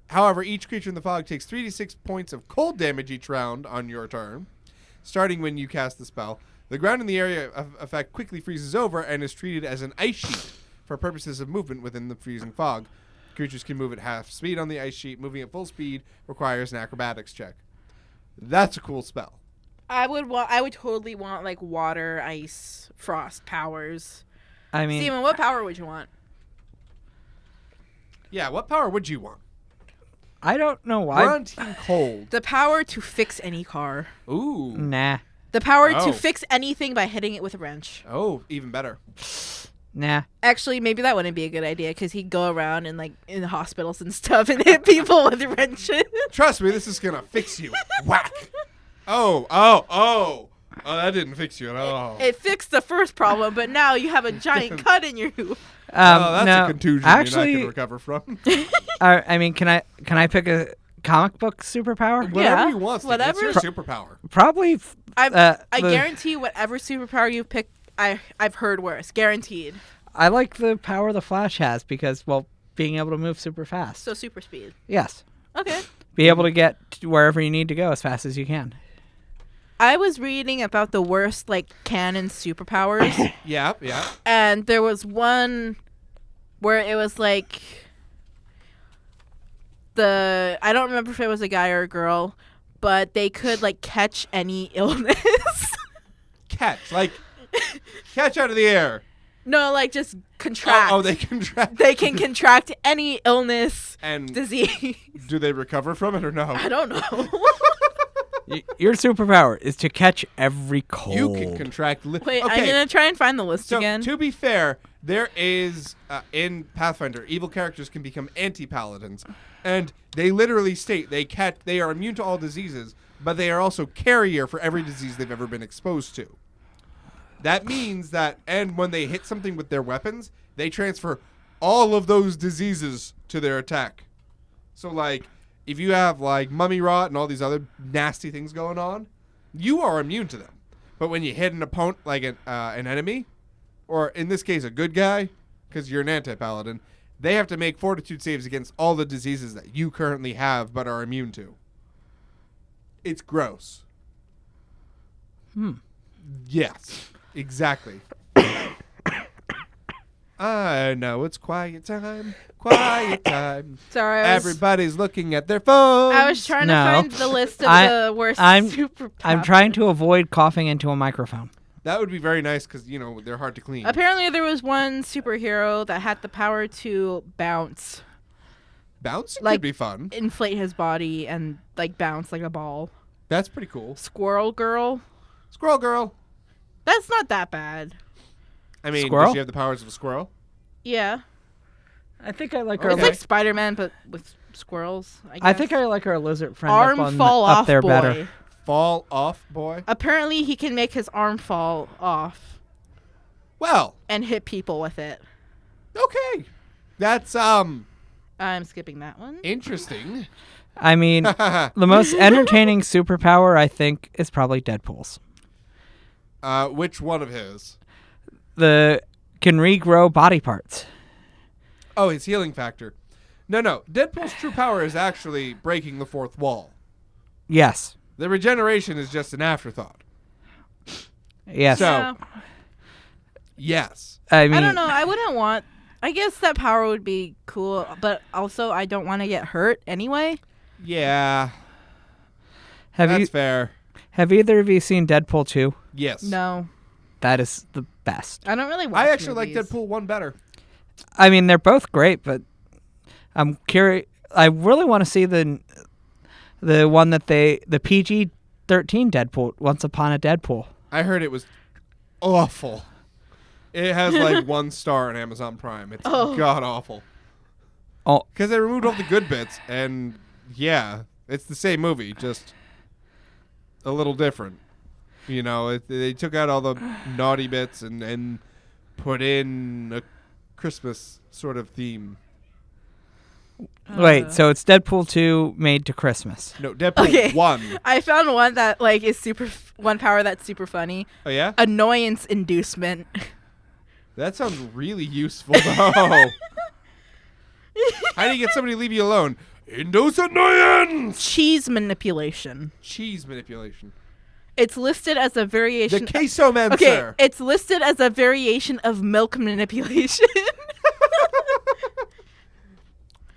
However, each creature in the fog takes 3d6 points of cold damage each round on your turn, starting when you cast the spell. The ground in the area of effect quickly freezes over and is treated as an ice sheet for purposes of movement within the freezing fog. Creatures can move at half speed on the ice sheet. Moving at full speed requires an acrobatics check. That's a cool spell. I would totally want like water, ice, frost powers. I mean, Steven, what power would you want? Yeah, what power would you want? I don't know We're why. on Team Cold. The power to fix any car. Ooh. Nah, The power Oh. to fix anything by hitting it with a wrench. Oh, even better. nah. Actually, maybe that wouldn't be a good idea because he'd go around and like in hospitals and stuff and hit people with wrenches. Trust me, this is gonna fix you. Whack. Oh. Oh, that didn't fix you at all. It fixed the first problem, but now you have a giant cut in your hoof. Oh, that's no, a contusion actually, you're not going to recover from. I mean, can I pick a comic book superpower? Whatever you want, Steve. whatever. What's your superpower? Probably. I guarantee whatever superpower you pick, I've heard worse. Guaranteed. I like the power the Flash has because, well, being able to move super fast. So super speed. Yes. Okay. Be able to get to wherever you need to go as fast as you can. I was reading about the worst canon superpowers. Yeah. And there was one where it was I don't remember if it was a guy or a girl, but they could catch any illness. Catch out of the air. No, just contract. Oh, they contract. They can contract any illness And disease. do they recover from it or no? I don't know. Your superpower is to catch every cold. You can contract. Wait, okay. I'm gonna try and find the list So again. to be fair, there is in Pathfinder, evil characters can become anti-paladins, and they literally state they are immune to all diseases, but they are also carrier for every disease they've ever been exposed to. That means that, and when they hit something with their weapons, they transfer all of those diseases to their attack. So if you have mummy rot and all these other nasty things going on, you are immune to them. But when you hit an opponent, an enemy, or in this case a good guy, because you're an anti-paladin, they have to make fortitude saves against all the diseases that you currently have but are immune to. It's gross. Yes, exactly. I know it's quiet time. Quiet time. Sorry, Everybody's looking at their phones. I was trying to No. find the list of the worst superpowers. I'm trying to avoid coughing into a microphone. That would be very nice because, they're hard to clean. Apparently, there was one superhero that had the power to bounce, Bouncing could be fun. inflate his body, and bounce like a ball. That's pretty cool. Squirrel Girl. Squirrel girl. That's not that bad. I mean, Squirrel? does she have the powers of a squirrel? Yeah. I think I like Okay. her. It's like Spider-Man, but with squirrels, I guess. I think I like our lizard friend Arm up, fall up off there boy. better. Fall off, boy. Apparently, he can make his arm fall off Well, and hit people with it. okay. That's I'm skipping that one. interesting. I mean, the most entertaining superpower I think is probably Deadpool's. Which one of his? The can regrow body parts. Oh, his healing factor. No. Deadpool's true power is actually breaking the fourth wall. Yes. The regeneration is just an afterthought. Yes. So- Yeah. Yes. I mean, I don't know. I wouldn't want. I guess that power would be cool, but also I don't want to get hurt anyway. Yeah. have That's you fair. have either of you seen Deadpool 2? Yes. No, That is the best. I don't really watch. I actually like movies. Deadpool 1 better. I mean, they're both great, but I'm curious. I really want to see the one that the PG-13 Deadpool, Once Upon a Deadpool. I heard it was awful. It has 1 star on Amazon Prime. It's god awful. Oh, Because they removed all the good bits, and yeah, it's the same movie, just a little different. They took out all the naughty bits and put in a Christmas sort of theme. wait. So it's Deadpool 2 made to Christmas. No, Deadpool Okay. 1. I found one that is one power that's super funny. Oh, yeah? Annoyance inducement. That sounds really useful, though. How do you get somebody to leave you alone? Induce annoyance! Cheese manipulation. Cheese manipulation. It's listed as a The variation. quesomancer. Okay, it's listed as a variation of milk manipulation.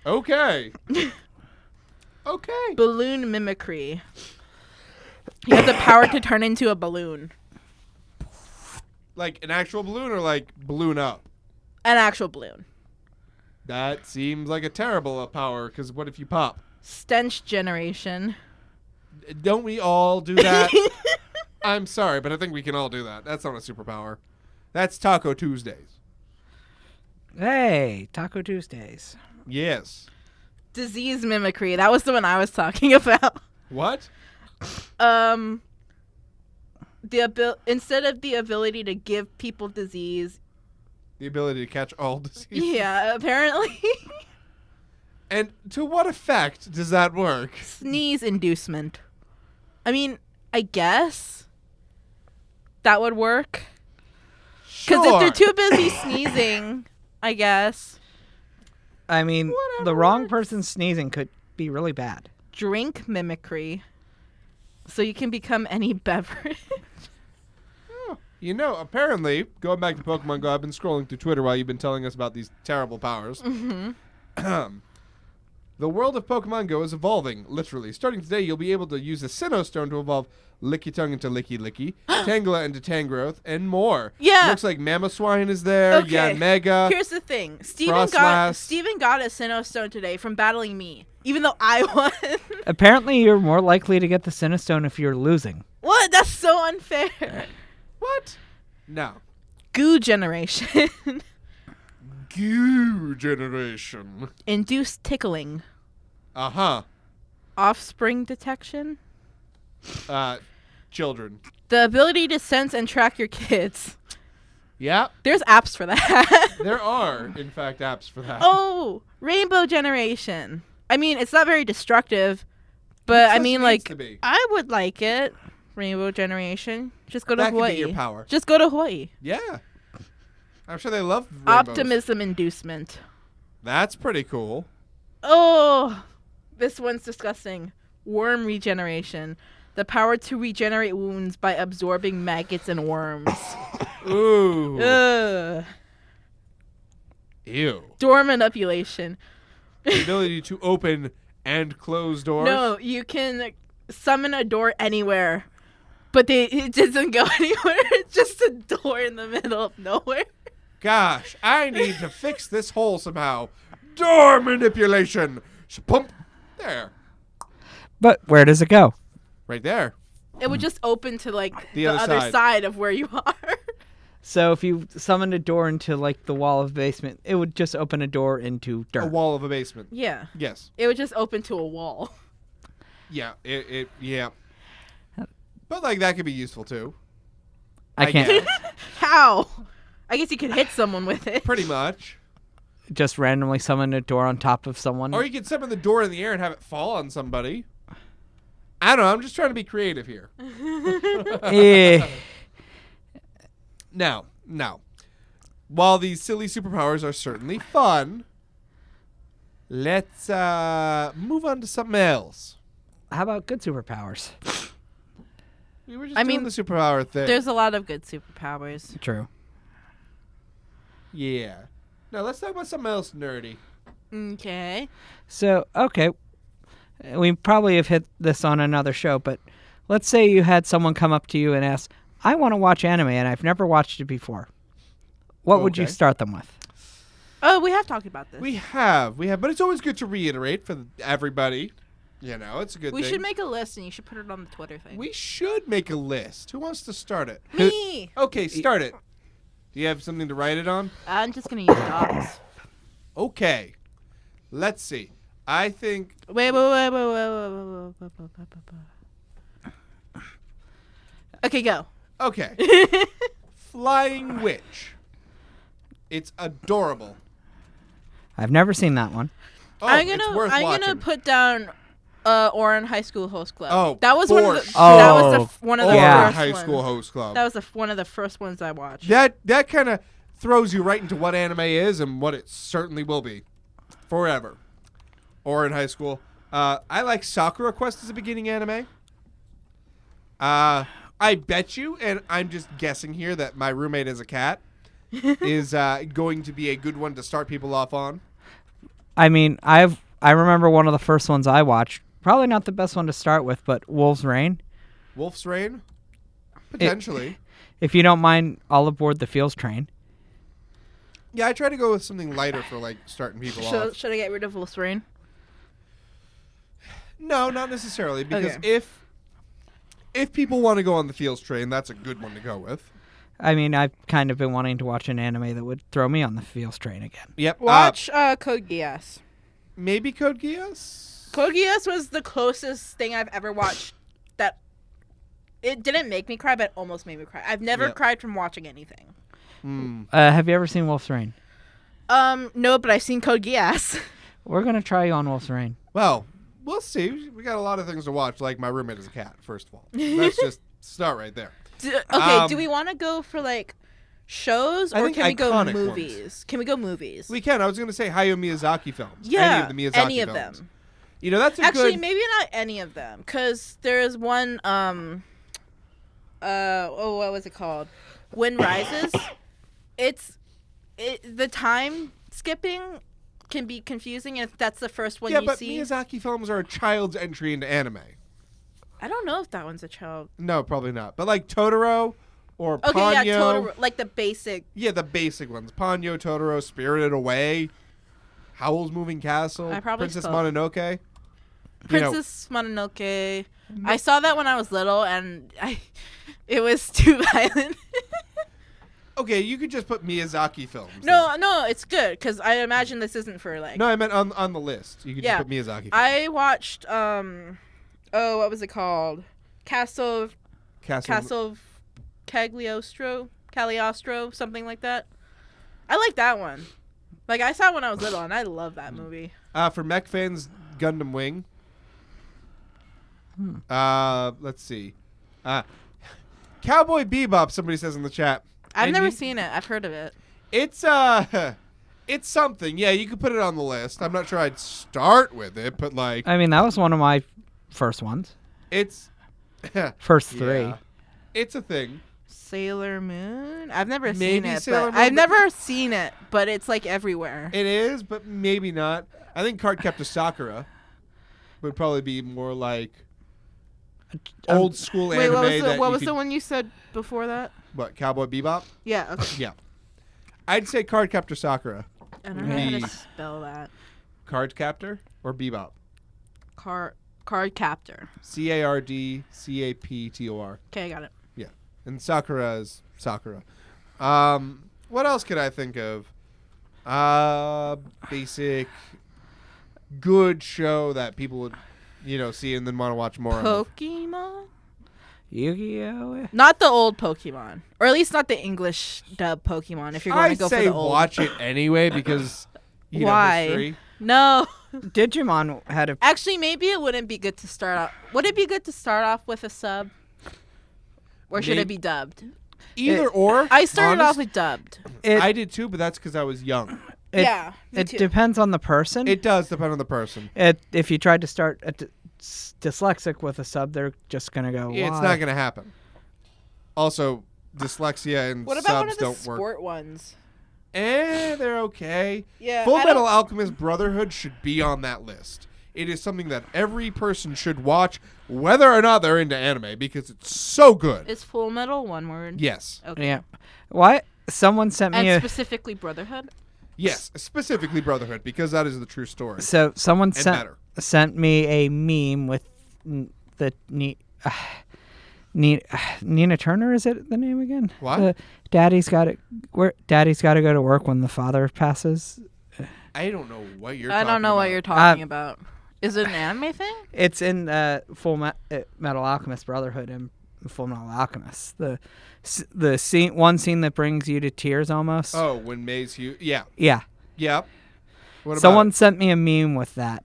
Okay. Okay. Balloon mimicry. You have the power to turn into a balloon. Like an actual balloon or balloon up? An actual balloon. That seems like a terrible power, because what if you pop? Stench generation. Don't we all do that? I'm sorry, but I think we can all do that. That's not a superpower. That's Taco Tuesdays. Hey, Taco Tuesdays. Yes. Disease mimicry. That was the one I was talking about. What? instead of the ability to give people disease. The ability to catch all disease. Yeah, apparently. And to what effect does that work? Sneeze inducement. I mean, I guess that would work. Because if they're too busy sneezing, I guess. I mean, the wrong person sneezing could be really bad. Drink mimicry. So you can become any beverage. You know, apparently, going back to Pokemon Go, I've been scrolling through Twitter while you've been telling us about these terrible powers. Mm-hmm. The world of Pokemon Go is evolving, literally. Starting today, you'll be able to use a Sinnoh Stone to evolve Lickitung into Licky, Tangela into Tangrowth, and more. Yeah. Looks like Mamoswine is there, Okay. Yanmega. Here's the thing. Steven Frostlass. got a Sinnoh Stone today from battling me, even though I won. Apparently, you're more likely to get the Sinnoh Stone if you're losing. What? That's so unfair. What? No. Goo generation. Goo generation. Induced tickling. Uh-huh. Offspring detection. Children. The ability to sense and track your kids. Yeah. There's apps for that. There are, in fact, apps for that. Oh, rainbow generation. I mean, it's not very destructive, but It I just mean, needs like, to be. I would like it. Rainbow generation. Just go to That could Hawaii. be your power. Just go to Hawaii. Yeah. I'm sure they love rainbows. Optimism inducement. That's pretty cool. Oh, this one's disgusting. Worm regeneration. The power to regenerate wounds by absorbing maggots and worms. Ooh. Ugh. Ew. Door manipulation. The ability to open and close doors. No, you can summon a door anywhere, but it doesn't go anywhere. It's just a door in the middle of nowhere. Gosh, I need to fix this hole somehow. Door manipulation. Pump. There. But where does it go? Right there. It would just open to like The the other other side. side of where you are. So if you summoned a door into like the wall of the basement, it would just open a door into dirt. A wall of a basement. Yeah. Yes. It would just open to a wall. Yeah. Yeah. But like that could be useful too. I can't guess. How? I guess you could hit someone with it. Pretty much. just randomly summon a door on top of someone. Or you could summon the door in the air and have it fall on somebody. I don't know. I'm just trying to be creative here. Eh. Now, while these silly superpowers are certainly fun, let's move on to something else. How about good superpowers? We were just I doing mean, the superpower thing. There's a lot of good superpowers. True. Yeah. Now let's talk about something else nerdy. Okay. So, okay. We probably have hit this on another show, but let's say you had someone come up to you and ask, I want to watch anime and I've never watched it before. What would you Okay. start them with? Oh, we have talked about this. We have, but it's always good to reiterate for everybody. You know, it's a good We thing. should make a list and you should put it on the Twitter thing. We should make a list. Who wants to start it? Me! Okay, start it. Do you have something to write it on? I'm just going to use dots. Okay. Let's see. I think Wait. Okay, go. okay. Flying Witch. It's adorable. I've never seen that one. Oh, I'm it's worth gonna watching. put down Oran High School Host Club. Oh, that was for one of the sure. that was Oh, one of the Or yeah. first High ones. School Host Club. That was one of the first ones I watched. That kind of throws you right into what anime is and what it certainly will be forever. Or in high school. I like Sakura Quest as a beginning anime. I bet you, and I'm just guessing here that my roommate is a cat, is going to be a good one to start people off on. I mean, I remember one of the first ones I watched. Probably not the best one to start with, but Wolf's Rain. Wolf's Rain? Potentially. If you don't mind, All Aboard the Fields Train. Yeah, I try to go with something lighter for like starting people off. Should I get rid of Wolf's Rain? No, not necessarily, because Okay. if people want to go on the Fields train, that's a good one to go with. I mean, I've kind of been wanting to watch an anime that would throw me on the Fields Train again. Yep. Watch Code Geass. Maybe Code Geass? Code Geass was the closest thing I've ever watched that It didn't make me cry, but it almost made me cry. I've never Yep. cried from watching anything. Have you ever seen Wolf's Rain? No, but I've seen Code Geass. We're gonna try you on Wolf's Rain. Well, we'll see. We got a lot of things to watch. Like My Roommate is a Cat. First of all, let's just start right there. Do we want to go for like shows I or think can we go iconic movies? ones. Can we go movies? We can. I was going to say Hayao Miyazaki films. Yeah, any of the Miyazaki any of films. them. You know, that's a Actually, good. maybe not any of them, because there is one. What was it called? Wind Rises. The time skipping can be confusing if that's the first one Yeah, you but see. Miyazaki films are a child's entry into anime. I don't know if that one's a child. No, probably not. But like Totoro or Okay, Ponyo. yeah, Totoro, like the basic. Yeah, the basic ones. Ponyo, Totoro, Spirited Away, Howl's Moving Castle, I probably Princess spoke. Mononoke. You know, Princess Mononoke. I saw that when I was little, and it was too violent. okay, you could just put Miyazaki films. No, it's good because I imagine this isn't for like. No, I meant on the list. You could Yeah. just put Miyazaki films. I watched what was it called? Castle of Cagliostro, something like that. I like that one. Like I saw it when I was little, and I love that movie. For mech fans, Gundam Wing. Let's see. Cowboy Bebop, somebody says in the chat. I've And never you- seen it. I've heard of it. It's it's something. Yeah, you could put it on the list. I'm not sure I'd start with it, but like I mean, that was one of my first ones. it's First three. Yeah. It's a thing. Sailor Moon. I've never seen Maybe it. Sailor But Moon, I've but- never seen it, but it's like everywhere. It is, but maybe not. I think Cardcaptor Sakura would probably be more like old school Wait, anime. what was the one you said before that? What, Cowboy Bebop? Yeah. Okay. Yeah. I'd say Cardcaptor Sakura. I don't know how The- to spell that. Cardcaptor or Bebop? Card captor. Cardcaptor. Okay, I got it. Yeah. And Sakura is Sakura. What else could I think of? Basic good show that people would, see and then want to watch more of. Pokemon? Yu-Gi-Oh. Not the old Pokemon, or at least not the English dub Pokemon. If you're going to I'd go for say the old. watch it anyway because Why? history. No. Digimon had a. Actually, maybe it wouldn't be good to start off. Would it be good to start off with a sub, or should it be dubbed? Either or. I started off honest- with dubbed. I did too, but that's because I was young. Yeah, me It too. depends on the person. It does depend on the person. If you tried to start dyslexic with a sub, they're just gonna go. It's "Why?" not going to happen. Also, dyslexia and What about one subs of the don't work. sport ones? They're okay. Yeah, Full I Metal don't- Alchemist Brotherhood should be on that list. It is something that every person should watch, whether or not they're into anime, because it's so good. Is Full Metal one word? Yes. Okay. Yeah. Why? Someone sent me And a. specifically Brotherhood. Yes, specifically Brotherhood, because that is the true story. So someone And better. sent me a meme with the Nina Turner. Is it the name again? What? Daddy's got to go to work when the father passes. I don't know what you're I talking don't know what about. you're talking about. Is it an anime thing? It's in Metal Alchemist Brotherhood and Full Metal Alchemist. The scene that brings you to tears almost. Oh, when Maze Hugh. Yeah. Yeah. Yep. What about Someone it? sent me a meme with that.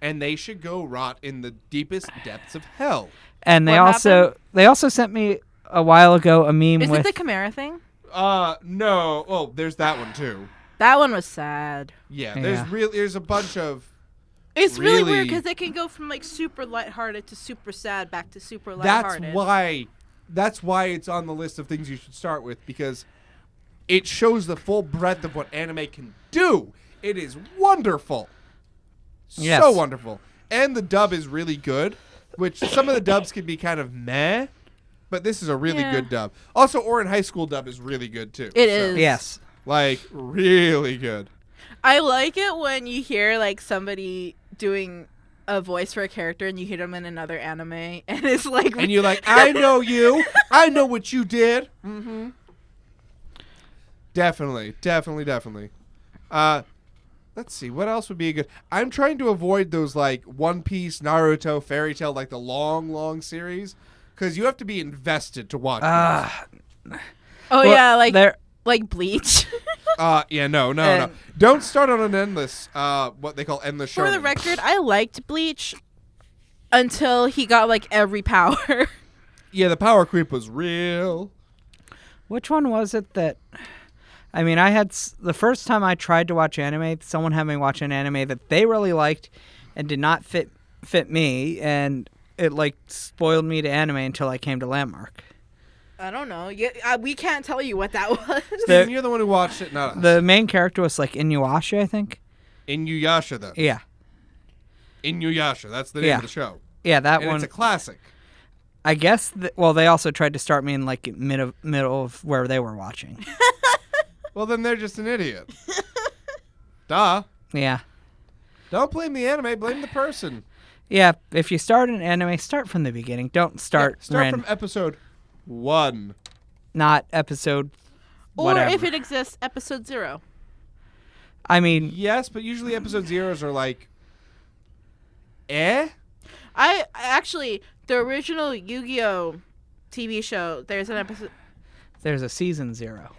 And they should go rot in the deepest depths of hell. And they What also sent me a while ago a meme Is with it the Chimera thing? No. Oh, there's that one too. That one was sad. Yeah, Yeah. there's a bunch of It's really weird Really- because it can go from like super lighthearted to super sad back to super that's lighthearted. why it's on the list of things you should start with, because it shows the full breadth of what anime can do. It is wonderful. Yes. So wonderful. And the dub is really good, which some of the dubs can be kind of meh, but this is a really Yeah. good dub. Also, Orin High School dub is really good too. It is. yes. Like really good. I like it when you hear like somebody doing a voice for a character and you hear them in another anime and it's like And you're like, I know you. I know what you did. Mm-hmm. Definitely. Let's see. What else would be a good... I'm trying to avoid those, like, One Piece, Naruto, Fairy Tail, like, the long, long series. because you have to be invested to watch. Oh Well, yeah, there. like Bleach. Yeah, no. Don't start on an endless, what they call endless show. For the record, I liked Bleach until he got like every power. Yeah, the power creep was real. Which one was it that? I mean, I had the first time I tried to watch anime, someone had me watch an anime that they really liked and did not fit me, and it like spoiled me to anime until I came to Landmark. I don't know. We can't tell you what that was. Steven, you're the one who watched it, not us. The main character was like Inuyasha, I think. Inuyasha, though. Yeah. Inuyasha, that's the name of the show. Yeah, that And one. it's a classic. I guess. Well, they also tried to start me in like middle of where they were watching. Well, then they're just an idiot. Duh. Yeah. Don't blame the anime, blame the person. Yeah. If you start an anime, start from the beginning. Don't start. Start from episode 1. Not episode. Or whatever. if it exists, episode 0. I mean, Yes, but usually episode 0s are like, eh? I actually, the original Yu-Gi-Oh TV show, there's an episode. there's a season 0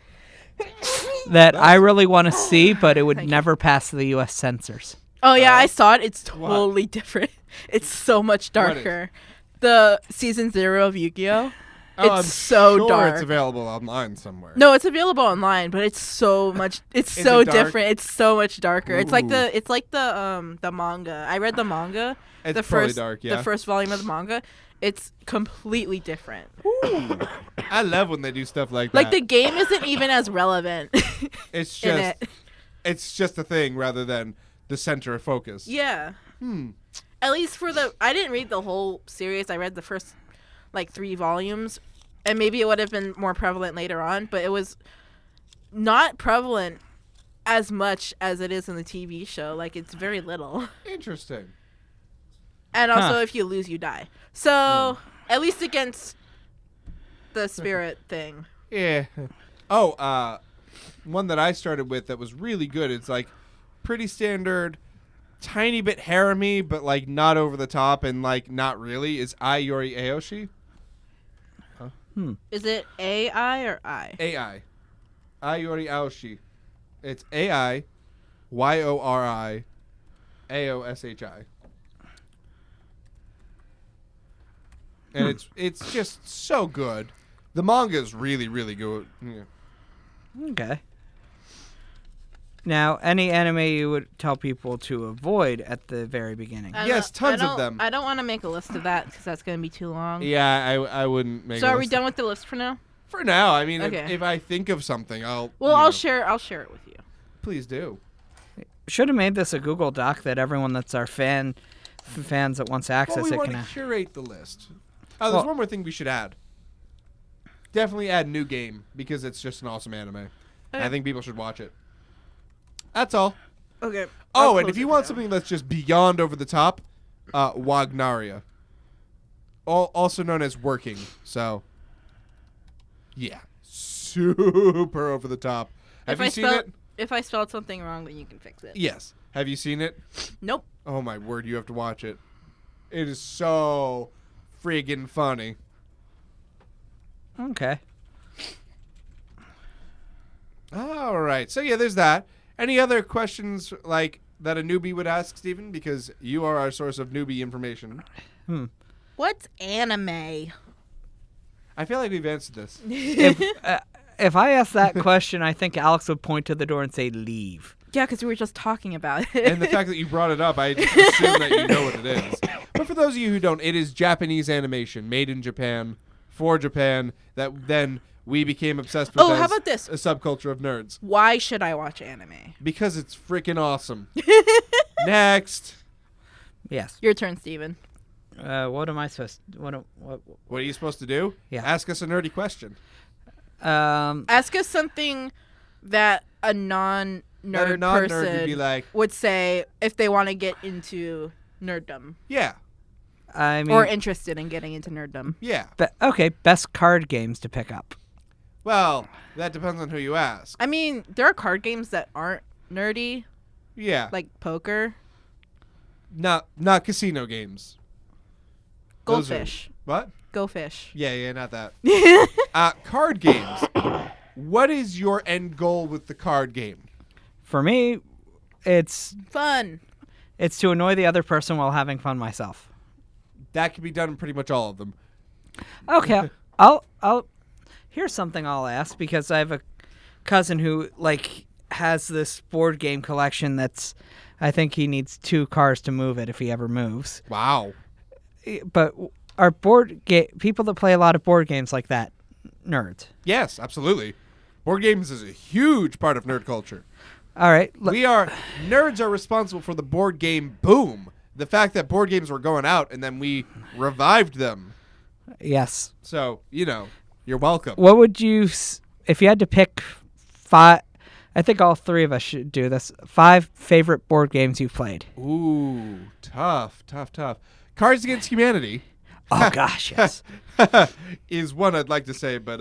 that I really want to see, but it would Thank you. never pass the U.S. censors. Oh yeah, I saw it. It's totally different. It's so much darker. The season 0 of Yu-Gi-Oh. Oh, It's I'm so sure dark. it's available online somewhere. No, it's available online, but it's so much. It's Is so it dark? different. It's so much darker. It's like Ooh. the manga. I read the manga. It's the probably first dark, yeah. the first volume of the manga. It's completely different. I love when they do stuff like that. Like the game isn't even as relevant It's in just it. it's just a thing rather than the center of focus. Yeah. At least I didn't read the whole series. I read the first like 3 volumes, and maybe it would have been more prevalent later on, but it was not prevalent as much as it is in the TV show. Like it's very little. Interesting. And also, Huh. if you lose, you die. So, at least against the spirit thing. Yeah. Oh, one that I started with that was really good. It's like pretty standard, tiny bit harem-y, but like not over the top and like not really. Is Ai Yori Aoshi? Is it AI or I? AI. Ai Yori Aoshi. It's AI YORI AOSHI. And it's just so good. The manga is really, really good. Yeah. Okay. Now, any anime you would tell people to avoid at the very beginning? Yes, tons of them. I don't want to make a list of that because that's going to be too long. Yeah, I wouldn't make So a are we list. done with the list for now? For now, I mean, Okay. if I think of something, I'll... Well, you know, I'll share it with you. Please do. Should have made this a Google Doc that everyone that's our fans that wants access Well, we it want can. to curate the list. Oh, there's Well- one more thing we should add. Definitely add New Game, because it's just an awesome anime. I think people should watch it. That's all. Okay. Oh, and if you want something that's just beyond over the top, Wagnaria. Also known as Working. So, yeah. Super over the top. Have you seen it? If I spelled something wrong, then you can fix it. Yes. Have you seen it? Nope. Oh my word, you have to watch it. It is so friggin' funny. Okay. All right. So yeah, there's that. Any other questions like that a newbie would ask, Stephen? Because you are our source of newbie information. What's anime? I feel like we've answered this. If I asked that question, I think Alex would point to the door and say, "Leave." Yeah, because we were just talking about it. And the fact that you brought it up, I just assume that you know what it is. But for those of you who don't, it is Japanese animation made in Japan for Japan that then we became obsessed with. Oh, as how about this? A subculture of nerds. Why should I watch anime? Because it's freaking awesome. Next. Yes. Your turn, Steven. What am I supposed? What? What are you supposed to do? Yeah. Ask us a nerdy question. Ask us something that a non-nerd That a non-nerd person would be like, would say if they want to get into nerddom yeah, I mean, or interested in getting into nerddom. yeah. okay. Best card games to pick up. Well, that depends on who you ask. I mean, there are card games that aren't nerdy, Yeah. like poker, Not casino games. Those are- Goldfish. What? Go fish. Yeah, not that. Card games. What is your end goal with the card game? For me, it's Fun. to annoy the other person while having fun myself. That can be done in pretty much all of them. Okay, I'll here's something I'll ask, because I have a cousin who has this board game collection that's, I think he needs 2 cars to move it if he ever moves. Wow. But are people that play a lot of board games like that nerds? Yes, absolutely. Board games is a huge part of nerd culture. All right. Nerds are responsible for the board game boom. The fact that board games were going out and then we revived them. Yes. So, you're welcome. What would you, if you had to pick 5, I think all 3 of us should do this, 5 favorite board games you've played? Ooh, tough. Cards Against Humanity. Oh, gosh, yes. is one I'd like to say, but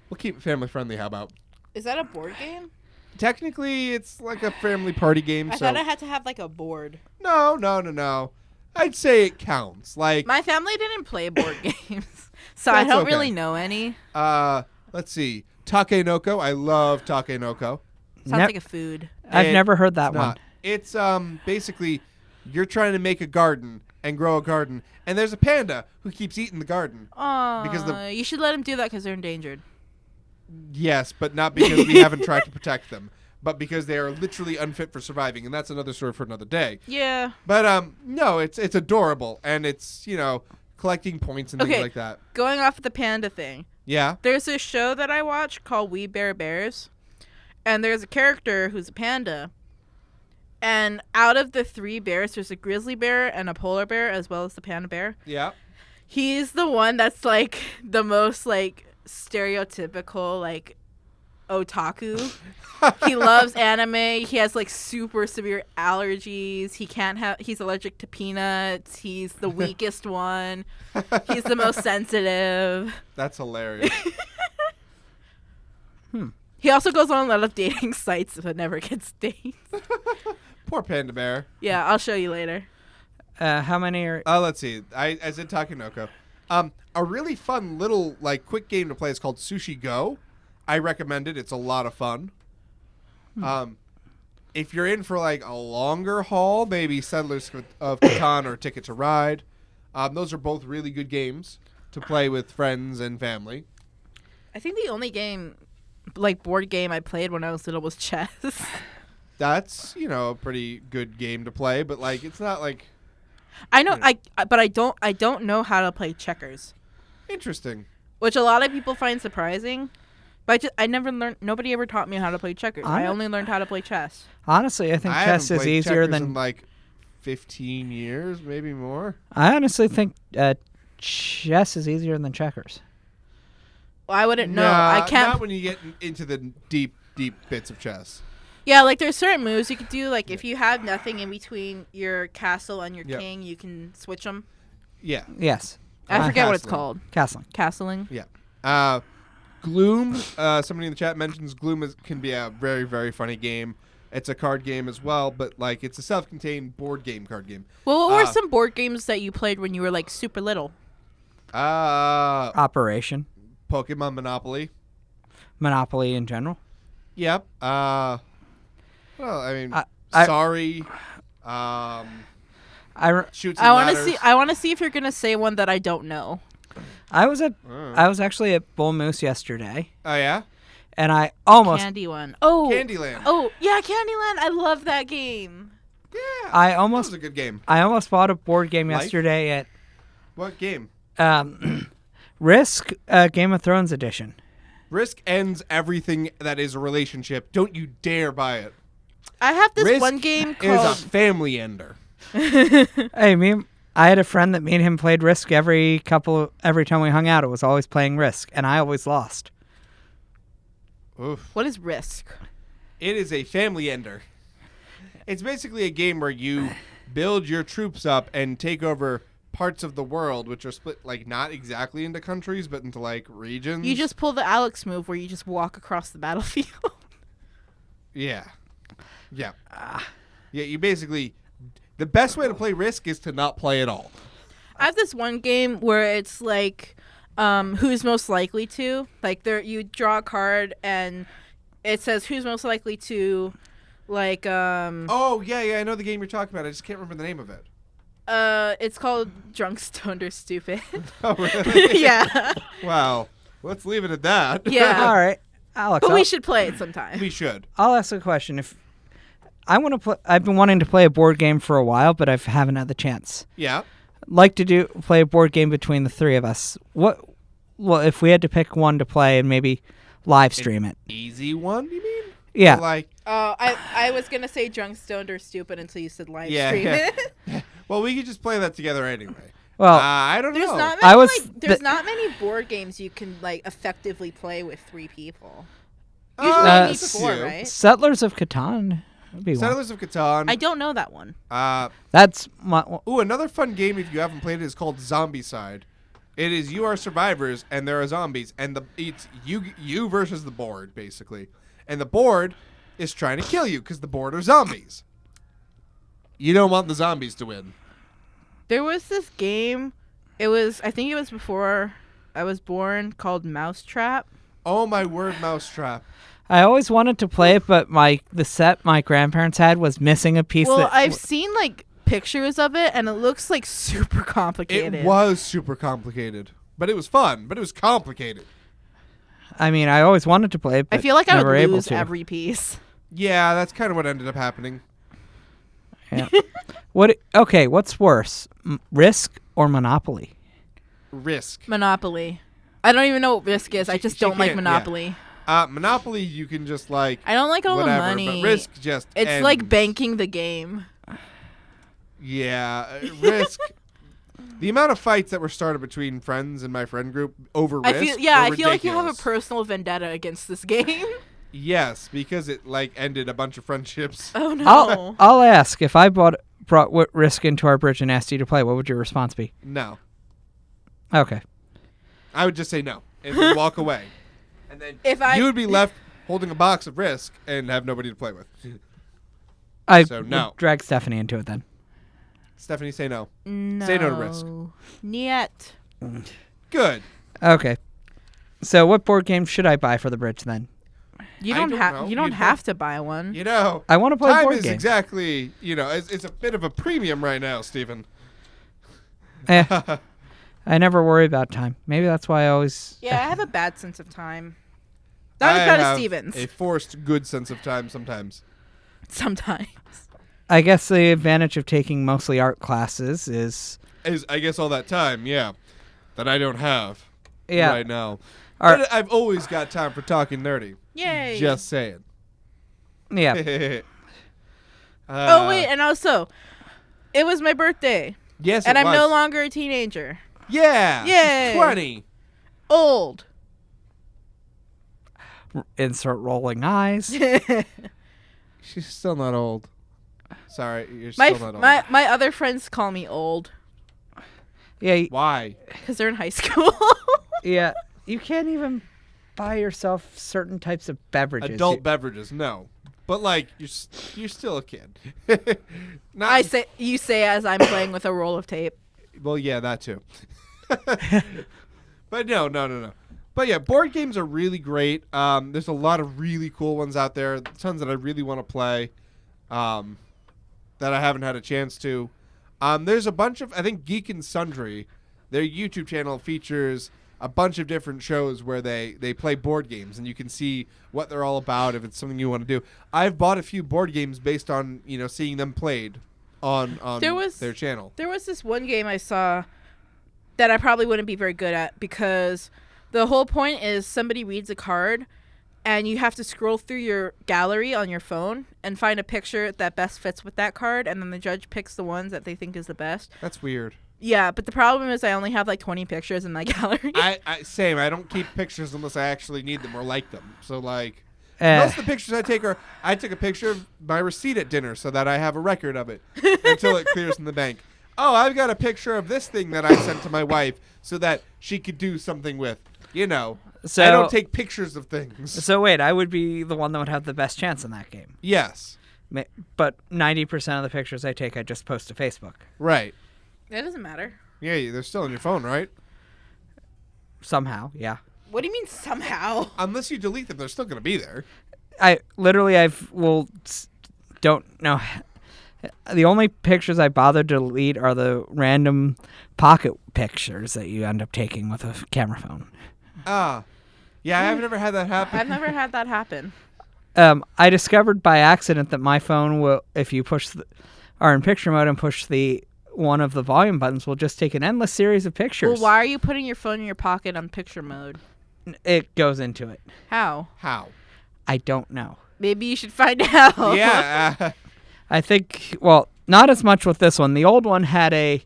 we'll keep it family friendly. How about? Is that a board game? Technically, it's like a family party game. I thought I had to have like a board. No. I'd say it counts. Like, My family didn't play board games, so I That's don't okay. really know any. let's see. Takenoko. I love Takenoko. Sounds like a food. I've never heard that It's one. not. It's basically you're trying to make a garden and grow a garden, and there's a panda who keeps eating the garden. Oh, Because you should let them do that because they're endangered. Yes, but not because we haven't tried to protect them, but because they are literally unfit for surviving, and that's another story for another day. Yeah. But no, it's adorable, and it's collecting points and things like that. Going off of the panda thing, Yeah. there's a show that I watch called We Bare Bears, and there's a character who's a panda. And out of the 3 bears, there's a grizzly bear and a polar bear, as well as the panda bear. Yeah. He's the one that's like the most like stereotypical like otaku. He loves anime. He has like super severe allergies. He's allergic to peanuts. He's the weakest one. He's the most sensitive. That's hilarious. He also goes on a lot of dating sites but never gets dates. Poor panda bear. Yeah, I'll show you later. How many are... Let's see. I said Takenoko. A really fun little quick game to play is called Sushi Go. I recommend it. It's a lot of fun. If you're in for a longer haul, maybe Settlers of Catan or Ticket to Ride. Those are both really good games to play with friends and family. I think the only board game I played when I was little was chess. That's a pretty good game to play, but it's not I know but I don't know how to play checkers, interesting. which a lot of people find surprising. But I never learned. Nobody ever taught me how to play checkers. I only learned how to play chess. Honestly, I think I chess haven't is played easier checkers than... in 15 years, maybe more. I honestly think chess is easier than checkers. Well, I wouldn't know. I can't. Not when you get into the deep bits of chess. Yeah, there's certain moves you could do. If you have nothing in between your castle and your king, you can switch them. Yeah. Yes. I forget what it's castling. called. Castling. Castling. Yeah. Gloom. Somebody in the chat mentions Gloom can be a very, very funny game. It's a card game as well, but it's a self-contained board game card game. Well, what were some board games that you played when you were super little? Operation. Pokemon Monopoly. Monopoly in general. Yep. Well, I mean, sorry. I Shoots and I want to ladders. see. I want to see if you're gonna say one that I don't know. I was actually at Bull Moose yesterday, Oh yeah. and I almost Candy one. Oh, Candyland. Oh yeah, Candyland. I love that game. Yeah. I almost That was a good game. I almost bought a board game Life? yesterday at What game? Risk Game of Thrones edition. Risk ends everything that is a relationship. Don't you dare buy it. I have this Risk one game is called. a family ender. Hey, I had a friend that me and him played Risk every time we hung out. It was always playing Risk, and I always lost. Oof. What is Risk? It is a family ender. It's basically a game where you build your troops up and take over parts of the world, which are split not exactly into countries, but into regions. You just pull the Alex move where you just walk across the battlefield. Yeah. Yeah. Yeah, you basically... The best way to play Risk is to not play at all. I have this one game where it's like, who's most likely to? Like, you draw a card and it says who's most likely to, like, Oh, yeah, I know the game you're talking about. I just can't remember the name of it. It's called Drunk, Stoned, or Stupid. Oh, really? Yeah. Wow. Let's leave it at that. Yeah. All right, Alex. But we should play it sometime. We should. I'll ask a question. If I want to play, I've been wanting to play a board game for a while, but I haven't had the chance. Yeah. Like to play a board game between the three of us. Well, if we had to pick one to play and maybe live stream it. Easy one, you mean? Yeah. Like, I was going to say Drunk, Stoned, or Stupid until you said live stream yeah. it. Well, we could just play that together anyway. Well, I don't There's know. not many, I was there's not many board games you can like effectively play with 3 people. Uh, Usually you need that's a 4, few. right? Settlers of Catan would be one. Settlers of Catan. I don't know that one. That's my. Ooh, another fun game if you haven't played it is called Zombicide. It is you are survivors and there are zombies and it's you versus the board basically, and the board is trying to kill you because the board are zombies. You don't want the zombies to win. There was this game. I think it was before I was born, called Mousetrap. Oh my word, Mousetrap. I always wanted to play it, but the set my grandparents had was missing a piece. Well, I've seen like pictures of it, and it looks like super complicated. It was super complicated, but it was fun. But it was complicated. I mean, I always wanted to play it, but I feel like I never would able lose to. every piece. Yeah, that's kind of what ended up happening. Yeah. Okay, what's worse, Risk or Monopoly? Risk. Monopoly. I don't even know what Risk is. I just She don't like can't- yeah. Monopoly. Monopoly, you can just like I don't like all whatever, the money. but Risk just It's like ends. banking the game. Yeah, Risk. The amount of fights that were started between friends in my friend group over Risk. I feel like you have a ridiculous. personal vendetta against this game. Yes, because it like ended a bunch of friendships. Oh no. I'll ask if I brought Risk into our bridge and asked you to play. What would your response be? No, Okay. I would just say no and then walk away, and then you would be left holding a box of Risk and have nobody to play with. I So, no. would drag Stephanie into it then. Stephanie, say no. No. Say no to Risk. Niet. Good. Okay. So what board game should I buy for the bridge then? You I don't don't have. know. You don't You'd have to buy one. You know, I want to play a time board is game. exactly, it's a bit of a premium right now, Stephen. I never worry about time. Maybe that's why I always. Yeah, I have a bad sense of time. Not as bad as Steven's. a forced good sense of time sometimes. Sometimes. I guess the advantage of taking mostly art classes is. Is I guess all that time, yeah, that I don't have right now. Art. But I've always got time for talking nerdy. Yay. Just saying. Yeah. Oh wait, and also, it was my birthday, Yes, and it I'm was. no longer a teenager. Yeah. Yay. She's 20. Old. Insert rolling eyes. She's still not old. Sorry, you're still not old. My other friends call me old Yeah. Why? because they're in high school. Yeah. You can't even buy yourself certain types of beverages. Adult beverages, no. But like you're still a kid. Not, You say as I'm playing with a roll of tape. Well, yeah, that too. But no. But yeah, board games are really great. There's a lot of really cool ones out there. Tons that I really want to play, that I haven't had a chance to. There's a bunch of, I think Geek and Sundry, their YouTube channel features a bunch of different shows where they play board games, and you can see what they're all about if it's something you want to do. I've bought a few board games based on seeing them played on their channel. There was this one game I saw that I probably wouldn't be very good at because the whole point is somebody reads a card and you have to scroll through your gallery on your phone and find a picture that best fits with that card, and then the judge picks the ones that they think is the best. That's weird. Yeah, but the problem is I only have like 20 pictures in my gallery. Same. I don't keep pictures unless I actually need them or like them. So like, most of the pictures I take are, I took a picture of my receipt at dinner so that I have a record of it until it clears in the bank. Oh, I've got a picture of this thing that I sent to my wife so that she could do something with. So, I don't take pictures of things. So wait, I would be the one that would have the best chance in that game. Yes. But 90% of the pictures I take, I just post to Facebook. Right. That doesn't matter. Yeah, they're still on your phone, right? Somehow, yeah. What do you mean somehow? Unless you delete them, they're still going to be there. Don't know. The only pictures I bother to delete are the random pocket pictures that you end up taking with a camera phone. Yeah, I've never had that happen. I've never had that happen. I discovered by accident that my phone will, if you are in picture mode and push one of the volume buttons, will just take an endless series of pictures. Well, why are you putting your phone in your pocket on picture mode? It goes into it. How? I don't know. Maybe you should find out. Yeah. I think, well, not as much with this one. The old one had a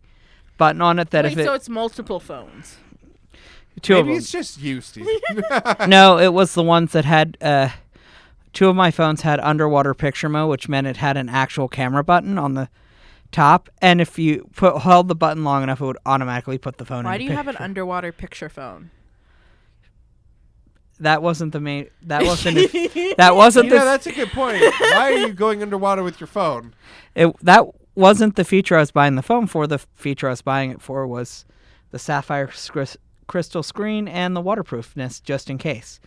button on it that Wait, so it's multiple phones. Two of Maybe them. it's just you, Steve. No, it was the ones that had, two of my phones had underwater picture mode, which meant it had an actual camera button on the top. And if you held the button long enough, it would automatically put the phone in Why the do you have an picture. underwater picture phone? That wasn't the main. That wasn't. That wasn't the. That's a good point. Why are you going underwater with your phone? That wasn't the feature I was buying the phone for. The feature I was buying it for was the sapphire crystal screen and the waterproofness, just in case.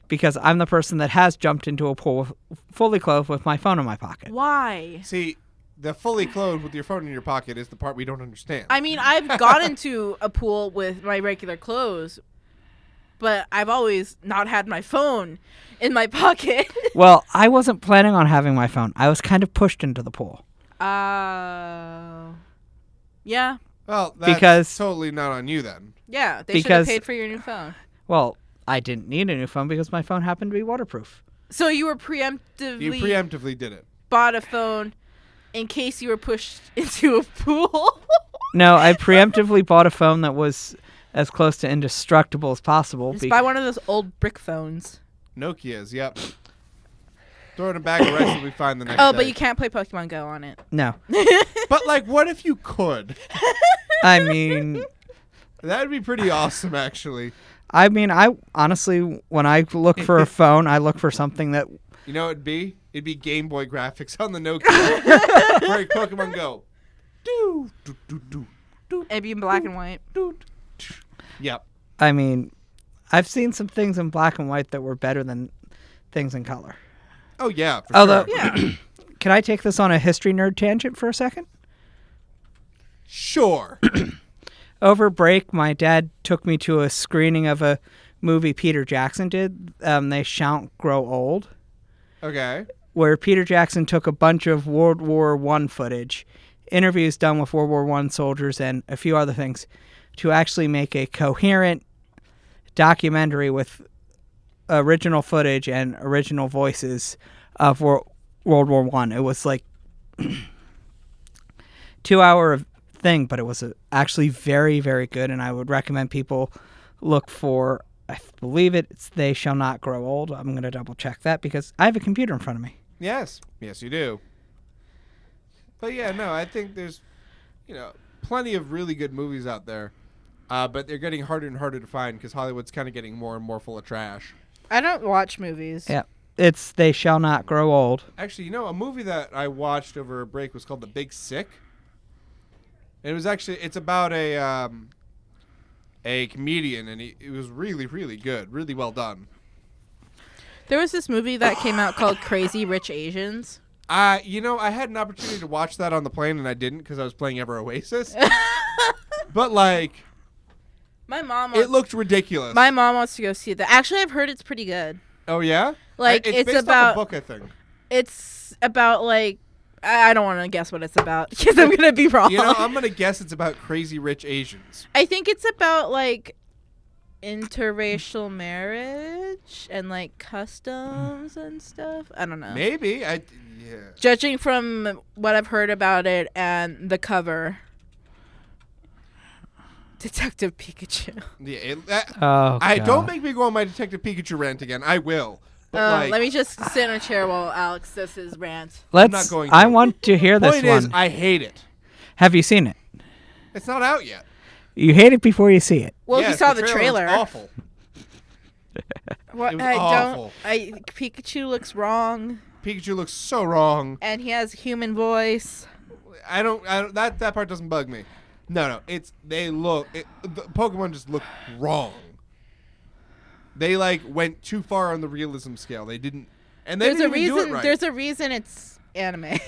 Because I'm the person that has jumped into a pool fully clothed with my phone in my pocket. Why? See, the fully clothed with your phone in your pocket is the part we don't understand. I mean, I've gone into a pool with my regular clothes, but I've always not had my phone in my pocket. Well, I wasn't planning on having my phone. I was kind of pushed into the pool. Yeah. Well, that's Because- totally not on you then. Yeah, they should have paid for your new phone. Well, I didn't need a new phone because my phone happened to be waterproof. So you were You preemptively preemptively did it. bought a phone in case you were pushed into a pool. No, I preemptively bought a phone that was as close to indestructible as possible. Just buy one of those old brick phones. Nokia's, yep. Throw it in a bag of rice and we find the next Oh, day. but you can't play Pokemon Go on it. No. But, like, what if you could? I mean, That'd be pretty awesome, actually. I honestly, when I look for a phone, I look for something that. You know what it'd be? It'd be Game Boy graphics on the Nokia. For Pokemon Go. Do, do, do, do, do, It'd be in black and white. do. Yep. I mean, I've seen some things in black and white that were better than things in color. Oh, yeah, for Although, sure. Yeah. can I take this on a history nerd tangent for a second? Sure. Over break, my dad took me to a screening of a movie Peter Jackson did. They Shan't Grow Old, Okay. where Peter Jackson took a bunch of World War I footage, interviews done with World War I soldiers, and a few other things to actually make a coherent documentary with original footage and original voices of World War I. It was like 2-hour thing, but it was actually very, very good, and I would recommend people look for, I believe it's They Shall Not Grow Old. I'm going to double check that because I have a computer in front of me. Yes. Yes, you do. But, yeah, no, I think there's, plenty of really good movies out there. But they're getting harder and harder to find because Hollywood's kind of getting more and more full of trash. I don't watch movies. Yeah, it's They Shall Not Grow Old. Actually, a movie that I watched over a break was called The Big Sick. And it was actually, it's about a comedian, and it was really, really good, really well done. There was this movie that came out called Crazy Rich Asians. I had an opportunity to watch that on the plane, and I didn't because I was playing Ever Oasis. But, My mom it looked ridiculous. My mom wants to go see that. Actually, I've heard it's pretty good. Oh, yeah? Like, it's it's based about- off a book, I think. It's about, I don't want to guess what it's about because I'm going to be wrong. I'm going to guess it's about crazy rich Asians. I think it's about, interracial marriage and, customs and stuff. I don't know. Maybe. Yeah. Judging from what I've heard about it and the cover. Detective Pikachu. Yeah, don't make me go on my Detective Pikachu rant again. I will. But Let me just sit in a chair while Alex does his rant. not going to. I want to hear this point one. is, I hate it. Have you seen it? It's not out yet. You hate it before you see it. Well, Yes, if you saw the was trailer. awful. What, It was awful. Pikachu looks wrong, Pikachu looks so wrong. and he has human voice. I don't. That part doesn't bug me. No. The Pokemon just look wrong. They like went too far on the realism scale. They didn't, and they There's a didn't even do reason. it right. There's a reason it's anime.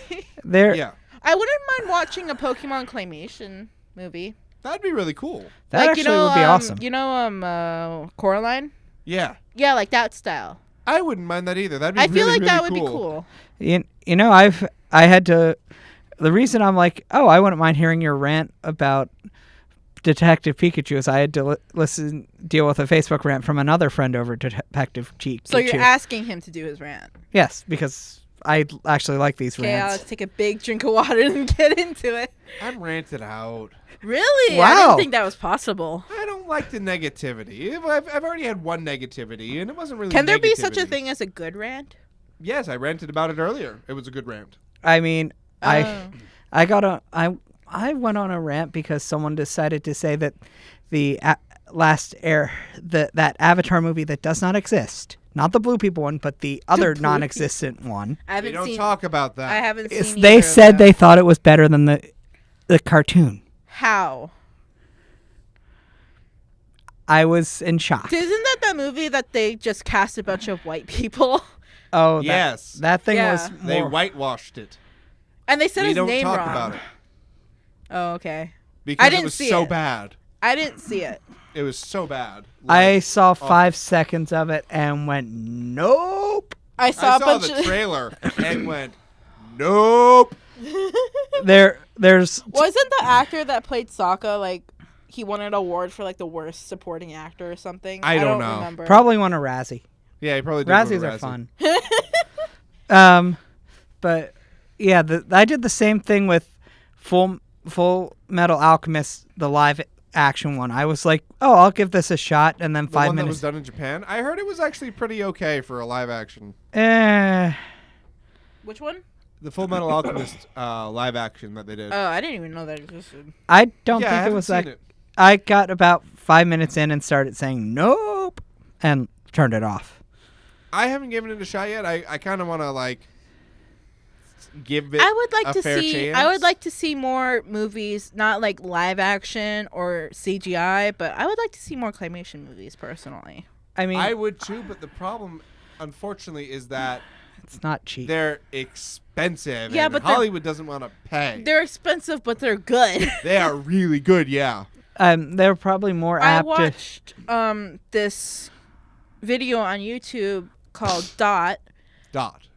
Yeah, I wouldn't mind watching a Pokemon claymation movie. that'd be really cool. That like, actually would be awesome. You know, Coraline. Yeah, Yeah, like that style. I wouldn't mind that either. That'd be I really, feel like really that would be cool. You know, I had to. The reason I'm like, oh, I wouldn't mind hearing your rant about Detective Pikachu is I had to deal with a Facebook rant from another friend over Detective Pikachu. So you're asking him to do his rant. Yes, because I actually like these Okay, rants. Alex, take a big drink of water and get into it. I'm ranted out. Really? I Wow. didn't think that was possible. I don't like the negativity. I've already had one negativity, and it wasn't really. Can there be such a negativity. thing as a good rant? Yes, I ranted about it earlier. It was a good rant. I mean, Oh. I went on a rant because someone decided to say that the that Avatar movie that does not exist, not the blue people one, but the other blue non-existent one. I We haven't don't seen. talk about that. I haven't Is seen. they either of said them. they thought it was better than the cartoon. How? I was in shock. Isn't that movie that they just cast a bunch of white people? Oh, Yes. that thing Yeah. was They more. whitewashed it. And they said We his don't name talk wrong. about it Oh, okay. because didn't it was see so it. bad. I didn't see it. It was so bad. I saw 5 seconds of it and went, nope. I I saw a saw bunch the of. trailer and went, nope. There's Wasn't the actor that played Sokka like he won an award for like the worst supporting actor or something? I don't know. Remember. probably one of Razzie. Yeah, he probably did. win a Razzies are Razzie. fun. But yeah, I did the same thing with Full Metal Alchemist, the live action one. I was like, oh, I'll give this a shot, and then The 5 one that minutes. was done in Japan. I heard it was actually pretty okay for a live action. Which one? The Full Metal Alchemist live action that they did. Oh, I didn't even know that existed. I don't yeah, I think it haven't was seen that. it. I got about 5 minutes in and started saying nope, and turned it off. I haven't given it a shot yet. I kind of want to like give it. I would like a to fair see. chance. I would like to see more movies, not like live action or CGI, but I would like to see more claymation movies personally. I mean, I would too, but the problem, unfortunately, is that it's not cheap. they're expensive. Yeah, and but they're- Hollywood doesn't want to pay. They're expensive, but they're good. They are really good. Yeah. They're probably more I apt to. watched this video on YouTube called Dot,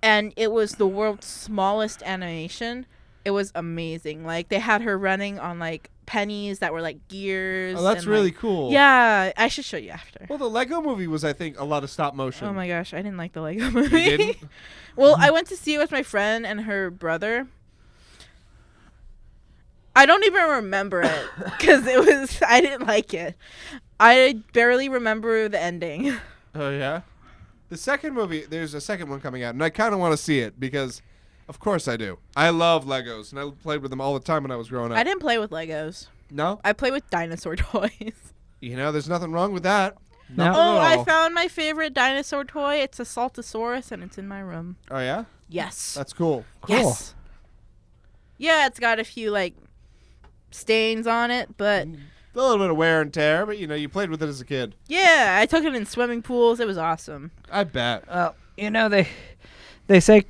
and it was the world's smallest animation. It was amazing. Like they had her running on like pennies that were like gears. Oh, that's and, really like- cool. Yeah, I should show you after. Well, the Lego movie was, I think, a lot of stop motion. Oh my gosh, I didn't like the Lego You movie. didn't? Well, I went to see it with my friend and her brother. I don't even remember it because I didn't like it. I barely remember the ending. Oh yeah. The second movie, there's a second one coming out, and I kind of want to see it because, of course, I do. I love Legos, and I played with them all the time when I was growing up. I didn't play with Legos. No, I play with dinosaur toys. you know, there's nothing wrong with that. No. Nothing Oh, at I all. found my favorite dinosaur toy. It's a Saltosaurus, and it's in my room. Oh yeah, Yes. that's cool. Cool. Yes. Yeah, it's got a few like stains on it, but A little bit of wear and tear, but you know, you played with it as a kid. yeah, I took it in swimming pools. It was awesome. I bet. You know they say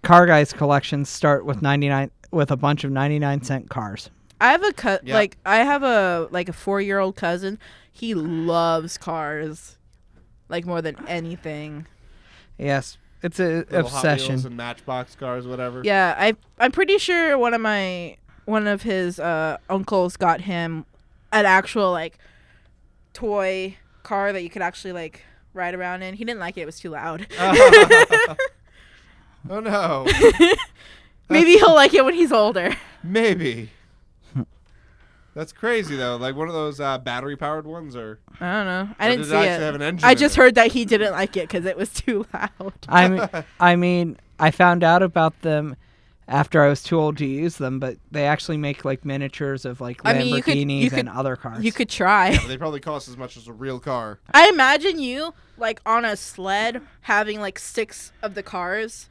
car guys collections start with a bunch of 99-cent cars. I have Yeah. I have a 4-year-old cousin. He loves cars, like more than anything. Yes, it's a Little Hot Wheels obsession. and Matchbox cars, whatever. Yeah, I'm pretty sure one of his uncles got him an actual like toy car that you could actually like ride around in. He didn't like it; it was too loud. Oh no. Maybe he'll like it when he's older. Maybe. That's crazy though. Like one of those battery-powered ones, or I don't know. I Or didn't did see it it. actually have an engine I in just it? heard that he didn't like it because it was too loud. I mean, I found out about them after I was too old to use them, but they actually make like miniatures of like I mean, Lamborghinis you could- and other cars. You could try. they probably cost as much as a real car. I imagine you like on a sled having like 6 of the cars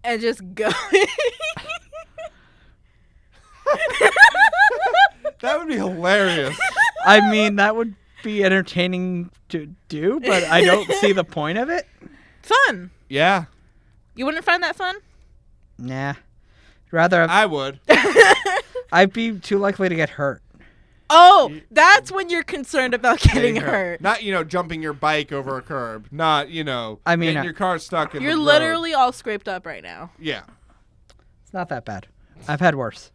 and just going. That would be hilarious. I mean, that would be entertaining to do, but I don't see the point of it. Fun. Yeah, You wouldn't find that fun? Nah. Rather, I would. I'd be too likely to get hurt. Oh, that's when you're concerned about getting hurt. Not, jumping your bike over a curb. Not, I mean, getting your car stuck in You're the road. literally all scraped up right now. Yeah. It's not that bad. I've had worse.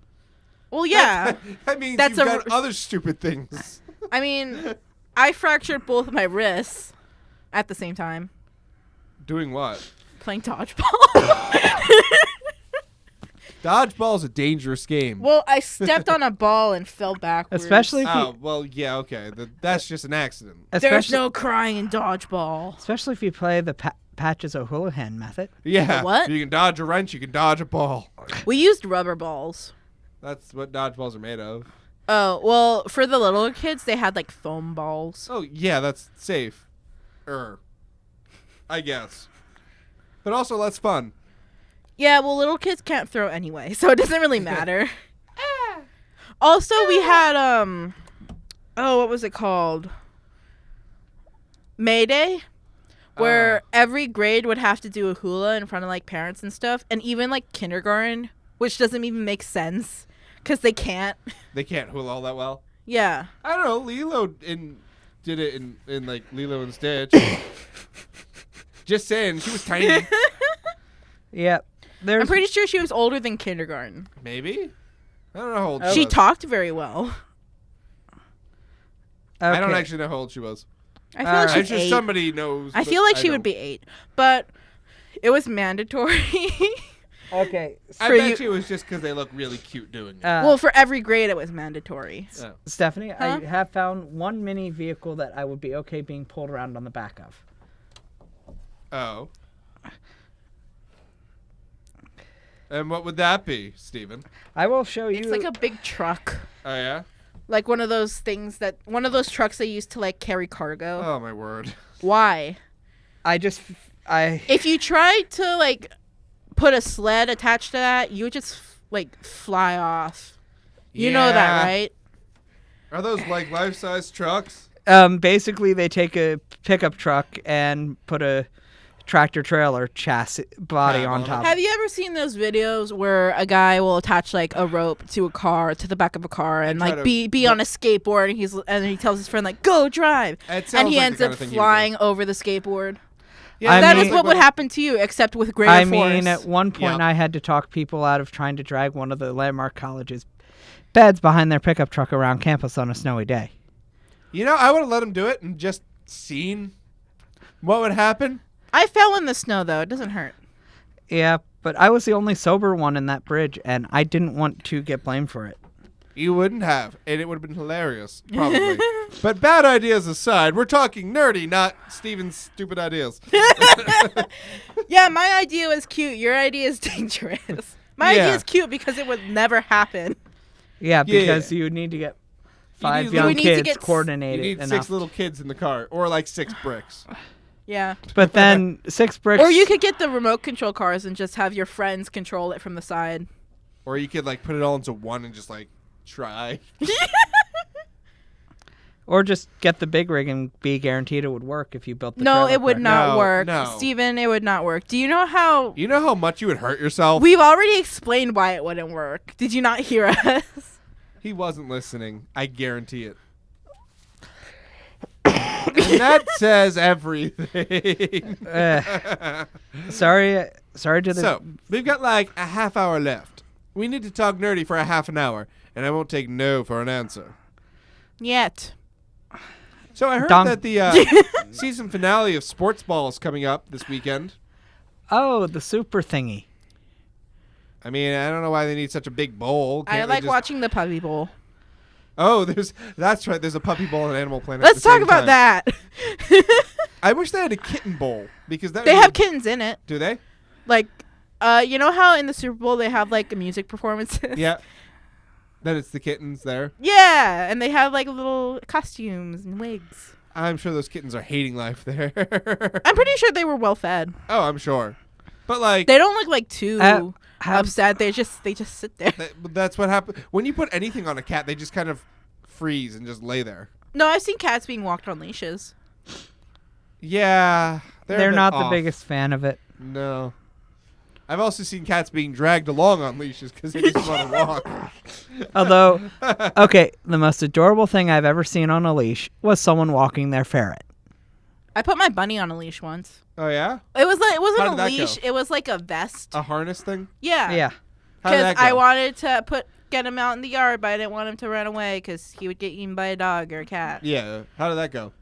Well, yeah. That means That's you've a got other stupid things. I mean, I fractured both of my wrists at the same time Doing what? playing dodgeball. Dodgeball's a dangerous game. Well, I stepped on a ball and fell backwards. Especially if you, Oh, well, yeah, okay. That's just an accident. There's especially, no crying in dodgeball. especially if you play the Patches O'Houlihan method. Yeah. The what? You can dodge a wrench, you can dodge a ball. We used rubber balls. That's what dodgeballs are made of. Oh, well, for the little kids, they had like foam balls. Oh, yeah, that's safe. I guess. But also less fun. Yeah, well, little kids can't throw anyway, so it doesn't really matter. Also, we had, what was it called? May Day, where every grade would have to do a hula in front of, like, parents and stuff, and even, like, kindergarten, which doesn't even make sense, because they can't. They can't hula all that well. Yeah. I don't know. Lilo did it in like Lilo and Stitch. Just saying, she was tiny. Yeah. I'm pretty sure she was older than kindergarten. Maybe. I don't know how old She was. talked very well. I don't Okay. actually know how old she was. I feel like I'm she's sure 8. somebody knows. I but feel like she don't. would be 8, but it was mandatory. Okay. I for bet you- you it was just because they look really cute doing it. Well, for every grade, it was mandatory. Oh. Stephanie, Huh? I have found one mini vehicle that I would be okay being pulled around on the back of. Oh. And what would that be, Steven? I will show you. It's like a big truck. Oh, yeah? Like one of those trucks they used to like carry cargo. Oh, my word. Why? If you tried to like put a sled attached to that, you would just like fly off. You know that, Yeah. right? Are those like life-size trucks? Basically they take a pickup truck and put a tractor trailer chassis body Yeah, on well, top. Have you ever seen those videos where a guy will attach like a rope to the back of a car and try like to- be on a skateboard and he tells his friend like go drive It and sounds he like ends the kind up of thing you would do. flying over the skateboard? Yeah, That is mean- what would happen to you, except with greater I force. mean, at one point Yep. I had to talk people out of trying to drag one of the Landmark College's beds behind their pickup truck around campus on a snowy day. I would have let him do it and just seen what would happen. I fell in the snow though; it doesn't hurt. Yeah, but I was the only sober one in that bridge, and I didn't want to get blamed for it. You wouldn't have, and it would have been hilarious, probably. But bad ideas aside, we're talking nerdy, not Steven's stupid ideas. Yeah, my idea was cute. Your idea is dangerous. My Yeah. idea is cute because it would never happen. Yeah, Yeah. because you need to get 5 need- young we need to kids get You coordinated need enough. 6 little kids in the car, or like 6 bricks. Yeah. But then 6 bricks. Or you could get the remote control cars and just have your friends control it from the side. Or you could like put it all into one and just like try. Or just get the big rig and be guaranteed it would work if you built the No, trailer it would correctly. not No, work. no. Steven, it would not work. Do you know how You know how much you would hurt yourself? we've already explained why it wouldn't work? Did you not hear us? He wasn't listening. I guarantee it. And that says everything. Sorry to the. So, we've got like a half hour left. We need to talk nerdy for a half an hour, and I won't take no for an answer. Yet. So I heard Dong. that the season finale of Sports Ball is coming up this weekend. Oh, the super thingy. I mean, I don't know why they need such a big bowl. I Can't they like just- watching the Puppy Bowl. Oh, that's right. There's a Puppy Bowl and Animal Planet. Let's talk about that. I wish they had a kitten bowl because that They would have be- kittens in it. Do they? Like, you know how in the Super Bowl they have like music performances? Yeah. Then it's the kittens there. Yeah, and they have like little costumes and wigs. I'm sure those kittens are hating life there. I'm pretty sure they were well fed. Oh, I'm sure. But like, They don't look like too. upset. They just sit there. That's what happens when you put anything on a cat. They just kind of freeze and just lay there. No, I've seen cats being walked on leashes. Yeah, They're a bit not off. the biggest fan of it. No. I've also seen cats being dragged along on leashes because they just want to walk. Although, okay, the most adorable thing I've ever seen on a leash was someone walking their ferret. I put my bunny on a leash once. Oh, yeah? It wasn't How did a that leash. go? It was like a vest. A harness thing? Yeah. Yeah. How did Because that go? I wanted to get him out in the yard, but I didn't want him to run away because he would get eaten by a dog or a cat. Yeah. How did that go?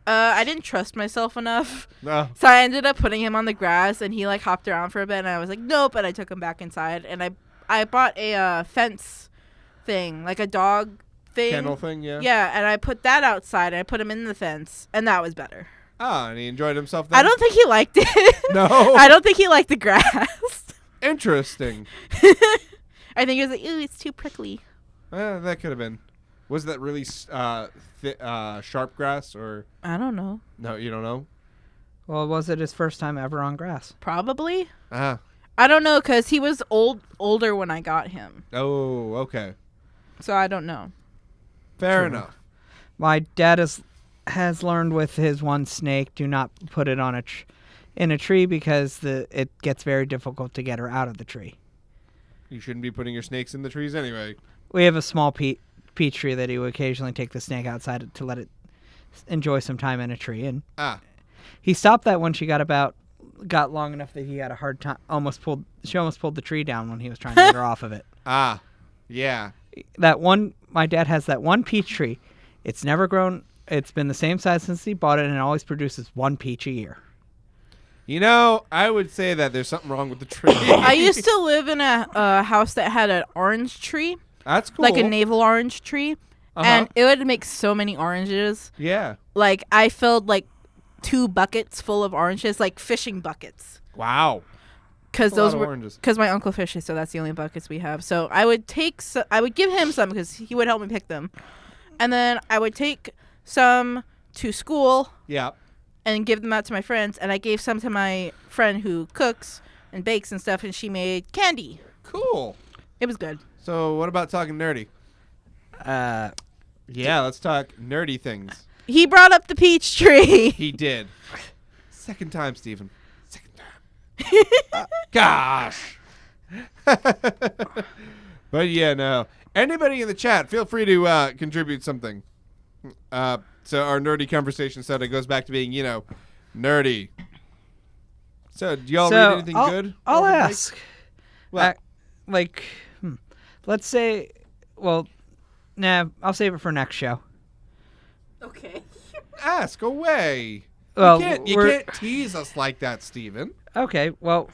I didn't trust myself enough. No. So I ended up putting him on the grass, and he like hopped around for a bit, and I was like, nope, and I took him back inside, and I bought a fence thing, like a dog thing. Kennel thing, yeah? Yeah, and I put that outside, and I put him in the fence, and that was better. Ah, and he enjoyed himself then? I don't think he liked it. No. I don't think he liked the grass. Interesting. I think he was like, ooh, it's too prickly. That could have been. Was that really sharp grass or... I don't know. No, you don't know? Well, was it his first time ever on grass? Probably. Ah. I don't know, because he was older when I got him. Oh, okay. So I don't know. Fair enough. My dad has learned with his one snake, do not put it on in a tree because it gets very difficult to get her out of the tree. You shouldn't be putting your snakes in the trees anyway. We have a small peach tree that he would occasionally take the snake outside to let it enjoy some time in a tree, and he stopped that when she got long enough that he had a hard time. She almost pulled the tree down when he was trying to get her off of it. Ah, yeah. My dad has that one peach tree. It's never grown. It's been the same size since he bought it, and it always produces one peach a year. You know, I would say that there's something wrong with the tree. I used to live in a house that had an orange tree. That's cool. Like a navel orange tree. And it would make so many oranges. Yeah. Like, I filled, like, 2 buckets full of oranges, like fishing buckets. Wow. Because those were oranges. Because my uncle fishes, so that's the only buckets we have. So I would I would give him some because he would help me pick them. And then I would take some to school. Yeah. And give them out to my friends. And I gave some to my friend who cooks and bakes and stuff, and she made candy. Cool. It was good. So what about talking nerdy? Yeah, let's talk nerdy things. He brought up the peach tree. He did. Second time, Stephen. Second time. Gosh. But yeah, no. Anybody in the chat, feel free to contribute something. So our nerdy conversation started goes back to being, nerdy. So do y'all read anything good? I'll ask. What? Let's say, well, nah, I'll save it for next show. Okay. Ask away. Well, you can't tease us like that, Steven. Okay, well,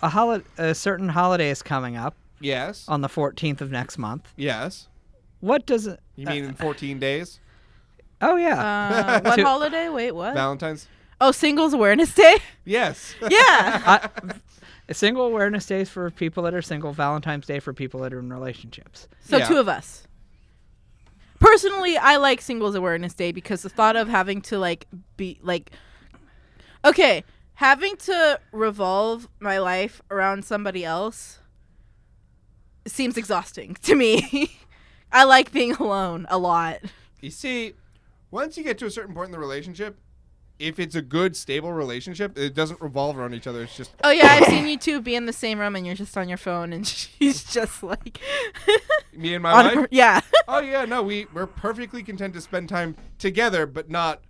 a certain holiday is coming up. Yes. On the 14th of next month. Yes. What does it... You mean in 14 days? Oh, yeah. What holiday? Wait, what? Valentine's? Oh, Singles Awareness Day? Yes. Yeah. Single Awareness Day is for people that are single. Valentine's Day for people that are in relationships. So Yeah. 2 of us. Personally, I like Singles Awareness Day because the thought of having to, having to revolve my life around somebody else seems exhausting to me. I like being alone a lot. You see, once you get to a certain point in the relationship, if it's a good, stable relationship, it doesn't revolve around each other. It's just... Oh, yeah, I've seen you two be in the same room and you're just on your phone and she's just like... Me and my wife? Yeah. Oh, yeah, no, we're perfectly content to spend time together, but not,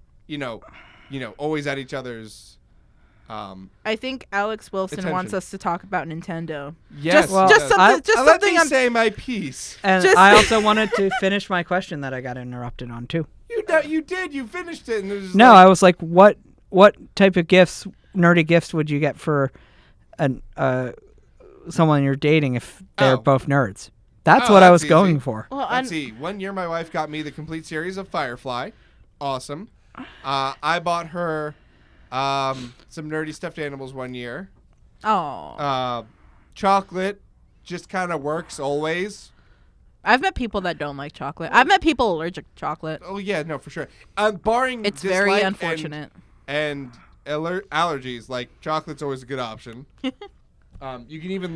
always at each other's... I think Alex Wilson attention. wants us to talk about Nintendo. Yes. Just something let me say my piece. And I also wanted to finish my question that I got interrupted on, too. You did. You finished it. And it was No, I was like, what type of nerdy gifts would you get for someone you're dating if they're both nerds? That's what I was going for. Well, Let's see. One year my wife got me the complete series of Firefly. Awesome. I bought her some nerdy stuffed animals one year. Oh. Chocolate just kind of works always. I've met people that don't like chocolate. I've met people allergic to chocolate. Oh, yeah, no, for sure. Barring It's dislike very unfortunate. And allergies, like chocolate's always a good option. You can even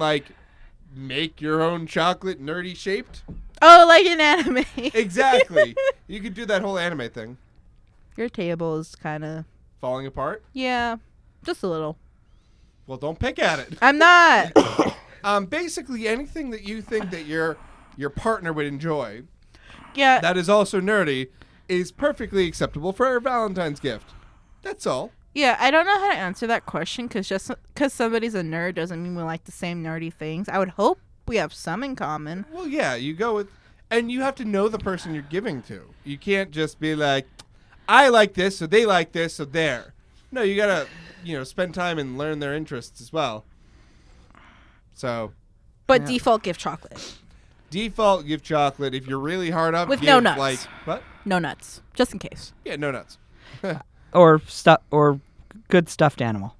make your own chocolate nerdy shaped. Oh, like an anime. Exactly. You could do that whole anime thing. Your table is kind of... Falling apart? Yeah, just a little. Well, don't pick at it. I'm not. Basically, anything that you think that your partner would enjoy Yeah. that is also nerdy is perfectly acceptable for a Valentine's gift. That's all. Yeah, I don't know how to answer that question because just because somebody's a nerd doesn't mean we like the same nerdy things. I would hope we have some in common. Well, yeah, you go with... And you have to know the person you're giving to. You can't just be like, I like this, so they like this, so there. No, you gotta, spend time and learn their interests as well. So... But default gift chocolate. Default gift chocolate. If you're really hard up, With give no nuts. Like, what? No nuts, just in case. Yeah, no nuts. Or good stuffed animal.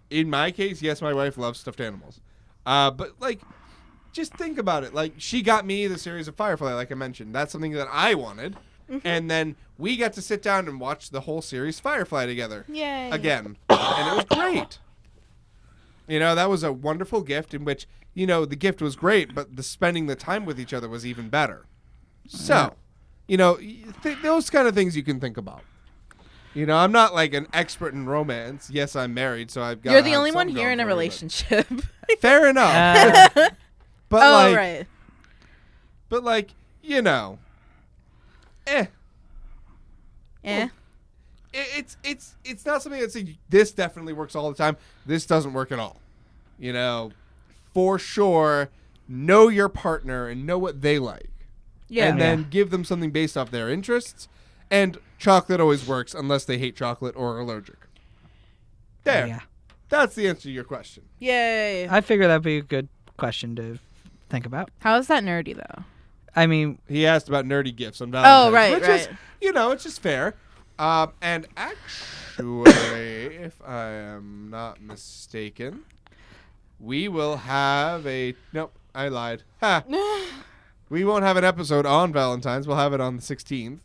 In my case, yes, my wife loves stuffed animals. But like, just think about it. Like, she got me the series of Firefly, like I mentioned. That's something that I wanted. And then we got to sit down and watch the whole series Firefly together. Yay. Again. And it was great. That was a wonderful gift in which, the gift was great, but the spending the time with each other was even better. So, those kind of things you can think about. I'm not like an expert in romance. Yes, I'm married, so I've got. You're the only one here in a for me, relationship. but- Fair enough. But Oh, like, right. But like, Eh. It's not something that's like, this definitely works all the time. This doesn't work at all. For sure, know your partner and know what they like. Yeah. And then give them something based off their interests. And chocolate always works unless they hate chocolate or are allergic. There. Yeah. That's the answer to your question. Yay. I figure that'd be a good question to think about. How is that nerdy, though? I mean, He asked about nerdy gifts on Valentine's. Oh, right, which right. is, it's just fair. And actually, if I am not mistaken, we will have a... Nope, I lied. Ha! We won't have an episode on Valentine's. We'll have it on the 16th.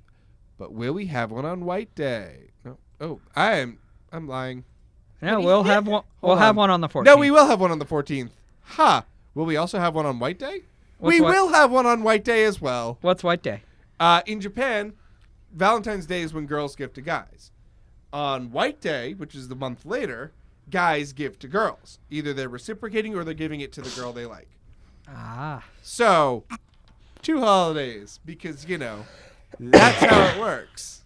But will we have one on White Day? No. Oh, I'm lying. no, we'll have one. We'll Hold have on. one on the 14th. No, we will have one on the 14th. Ha! Will we also have one on White Day? What's we what? will have one on White Day as well. What's White Day? In Japan, Valentine's Day is when girls give to guys. On White Day, which is the month later, guys give to girls. Either they're reciprocating or they're giving it to the girl they like. Ah. So, 2 holidays, because, that's how it works.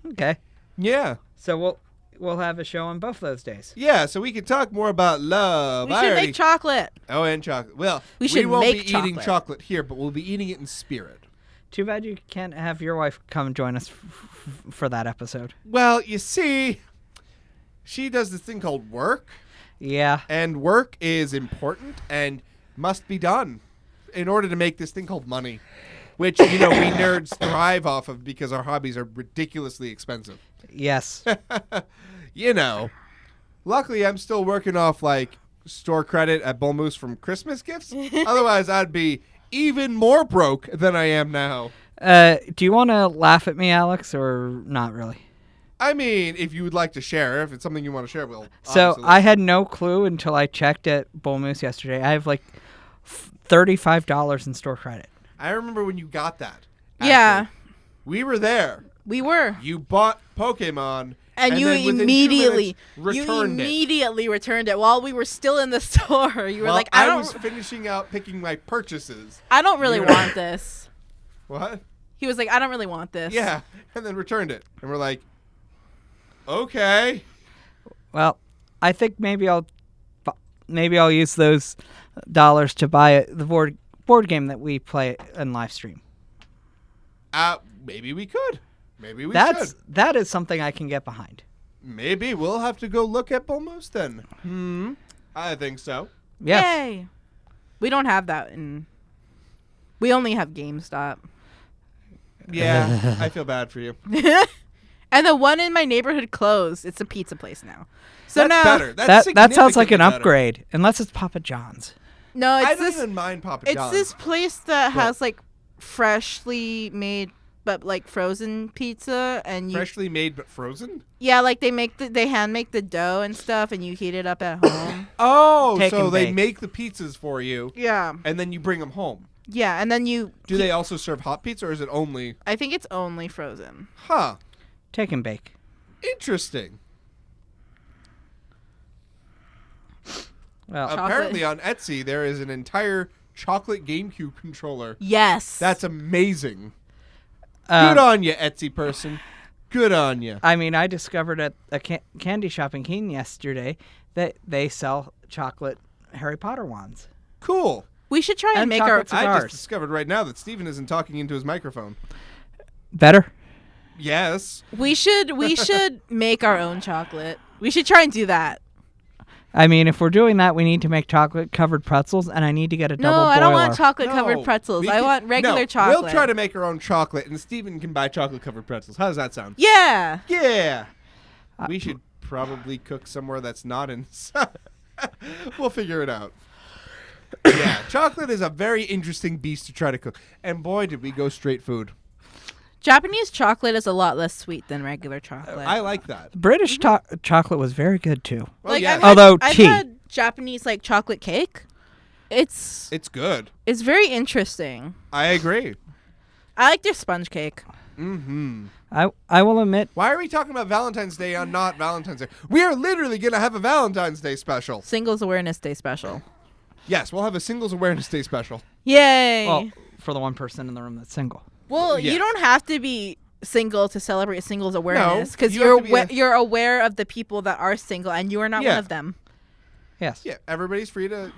Okay. Yeah. So we'll have a show on both those days. Yeah, so we can talk more about love. We should make chocolate. Oh, and chocolate. Well, We should won't make be eating chocolate. chocolate here, but we'll be eating it in spirit. Too bad you can't have your wife come join us for that episode. Well, you see, she does this thing called work, Yeah. and work is important and must be done in order to make this thing called money, which, we nerds thrive off of because our hobbies are ridiculously expensive. Yes. Luckily, I'm still working off, like, store credit at Bull Moose from Christmas gifts. Otherwise, I'd be even more broke than I am now. Do you want to laugh at me, Alex, or not really? I mean, if you would like to share, if it's something you want to share, we'll So obviously I had no clue until I checked at Bull Moose yesterday. I have like $35 in store credit. I remember when you got that. Yeah. Actually. We were there. We were. You bought Pokemon. And you then within 2 immediately minutes returned it. returned it while we were still in the store. You were Well, like, I was finishing out picking my purchases. I don't really you were- want this. What? He was like, I don't really want this. Yeah, and then returned it. And we're like, okay. Well, I think maybe I'll use those dollars to buy the board game that we play in live stream. Maybe we could. Maybe we should. That is something I can get behind. Maybe we'll have to go look at Bull Moose then. I think so. Yes. Yay. We don't have that we only have GameStop. Yeah, I feel bad for you. And the one in my neighborhood closed. It's a pizza place now. So That's now better. That sounds like an significantly better. upgrade, unless it's Papa John's. No, I it's don't this even mind Papa it's John's. this place that has like freshly made but like frozen pizza, and you Freshly made but frozen? yeah, like they hand make the dough and stuff, and you heat it up at home. Oh, Take so and they bake. make the pizzas for you, Yeah, and then you bring them home. yeah, and then you. Do they also serve hot pizza, or is it only... I think it's only frozen. Huh. Take and bake. Interesting. Well, Chocolate. Apparently on Etsy, there is an entire chocolate GameCube controller. Yes, That's amazing. Good on you, Etsy person. Good on you. I mean, I discovered at a candy shop in Keene yesterday that they sell chocolate Harry Potter wands. Cool. we should try and And make our. chocolate I cigars. just discovered right now that Steven isn't talking into his microphone. Better? Yes. We should make our own chocolate. We should try and do that. I mean, if we're doing that, we need to make chocolate-covered pretzels, and I need to get a double No, boiler. I don't want chocolate covered No, pretzels. we I can- want regular no, chocolate. We'll try to make our own chocolate, and Steven can buy chocolate-covered pretzels. How does that sound? Yeah. Yeah. We should probably cook somewhere that's not in... We'll figure it out. Yeah, chocolate is a very interesting beast to try to cook. And boy, did we go straight food. Japanese chocolate is a lot less sweet than regular chocolate. I like that. British chocolate was very good, too. Well, like yeah, Although I've tea. had Japanese like chocolate cake. It's good. very interesting. I agree. I like their sponge cake. Mm-hmm. I will admit, Why are we talking about Valentine's Day on not Valentine's Day? We are literally going to have a Valentine's Day special. Singles Awareness Day special. Yes, we'll have a Singles Awareness Day special. Yay! well, for the one person in the room that's single. Well, Yeah. you don't have to be single to celebrate singles awareness because you you're have to be you're aware of the people that are single and you are not one Yeah. of them. Yes. Yeah, everybody's free to,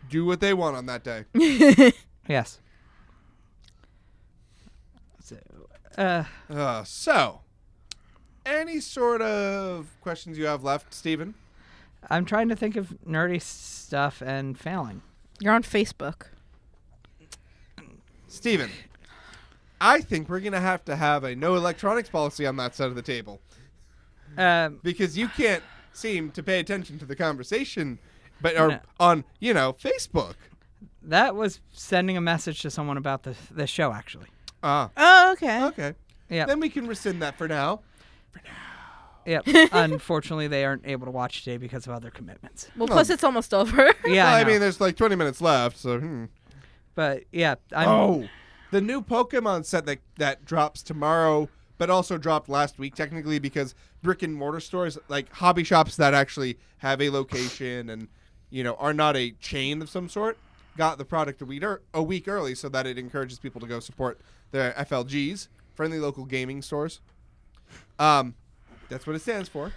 do what they want on that day. Yes. So, any sort of questions you have left, Steven? I'm trying to think of nerdy stuff and failing. You're on Facebook. Steven, I think we're going to have a no electronics policy on that side of the table. Because you can't seem to pay attention to the conversation No. on, Facebook. That was sending a message to someone about the show, actually. Oh, okay. Okay. Yeah. Then we can rescind that for now. Yep. Unfortunately, they aren't able to watch today because of other commitments. Well, plus it's almost over. Yeah. Well, I I know. mean, there's like 20 minutes left, so... But yeah. The new Pokemon set that drops tomorrow, but also dropped last week technically because brick and mortar stores, like hobby shops that actually have a location and are not a chain of some sort, got the product a week early so that it encourages people to go support their FLGs, friendly local gaming stores. That's what it stands for.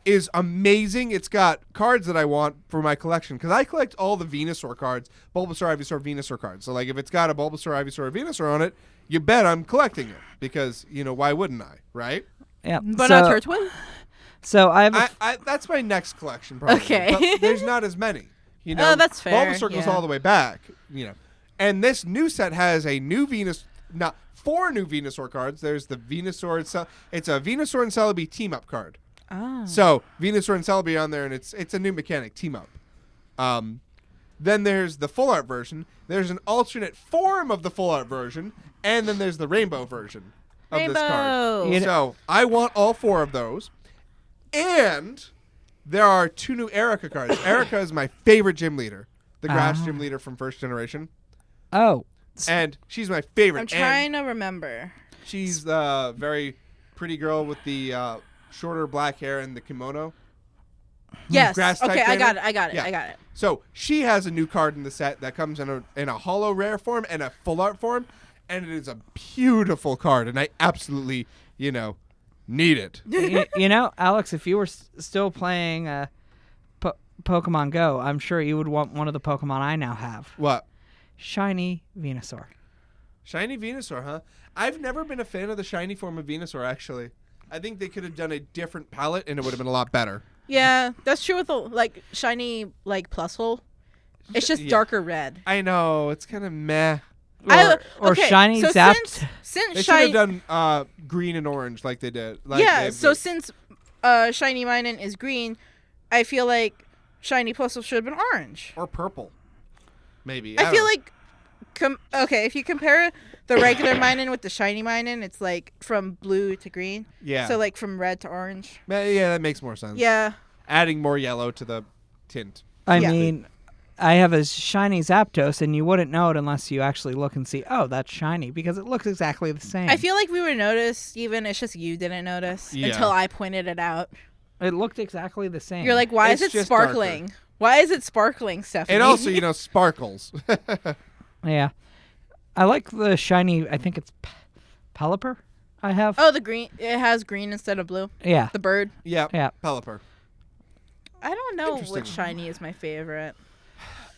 Is amazing. It's got cards that I want for my collection because I collect all the Venusaur cards, Bulbasaur, Ivysaur, Venusaur cards. So like if it's got a Bulbasaur, Ivysaur, or Venusaur on it, you bet I'm collecting it because why wouldn't I, right? Yeah. But so, not Turtwig? So I have I that's my next collection probably. Okay. But there's not as many. Oh, that's fair, Bulbasaur goes yeah. all the way back, And this new set has a new four new Venusaur cards. There's the Venusaur itself. It's a Venusaur and Celebi team up card. Oh. So Venusaur and Celebi on there, and it's a new mechanic team up. Then there's the full art version. There's an alternate form of the full art version, and then there's the rainbow version of this card. Rainbow. So I want all four of those, and there are two new Erica cards. Erica is my favorite gym leader, the grass gym leader from First Generation, oh. and she's my favorite. I'm trying to remember. She's the very pretty girl with the shorter black hair and the kimono. Yes. Grass type Okay, I got trainer? it. Yeah. I got it. So she has a new card in the set that comes in a holo rare form and a full art form, and it is a beautiful card, and I absolutely, need it. Alex, if you were still playing Pokemon Go, I'm sure you would want one of the Pokemon I now have. What? Shiny Venusaur. Shiny Venusaur, huh? I've never been a fan of the shiny form of Venusaur, actually. I think they could have done a different palette, and it would have been a lot better. Yeah, that's true with the shiny plus hole. It's just Yeah. darker red. I know, it's kind of meh. Or shiny so zapped. Since They should shiny, have done green and orange like they did. yeah. So since shiny Minun is green, I feel like shiny plus should have been orange. or purple, maybe. I don't feel know. like Okay, if you compare the regular Minun with the shiny Minun, it's like from blue to green. Yeah. So like from red to orange. Yeah, that makes more sense. Yeah. Adding more yellow to the tint. I Yeah. mean, I have a shiny Zapdos, and you wouldn't know it unless you actually look and see, oh, that's shiny, because it looks exactly the same. I feel like we would notice, even it's just you didn't notice Yeah. until I pointed it out. It looked exactly the same. You're like, why It's is it just sparkling? darker. Why is it sparkling, Stephanie? It also, sparkles. yeah. I like the shiny, I think it's Pelipper I have. Oh, the green. It has green instead of blue. Yeah. The bird. Yeah. Yeah. Pelipper. I don't know Interesting. which shiny is my favorite.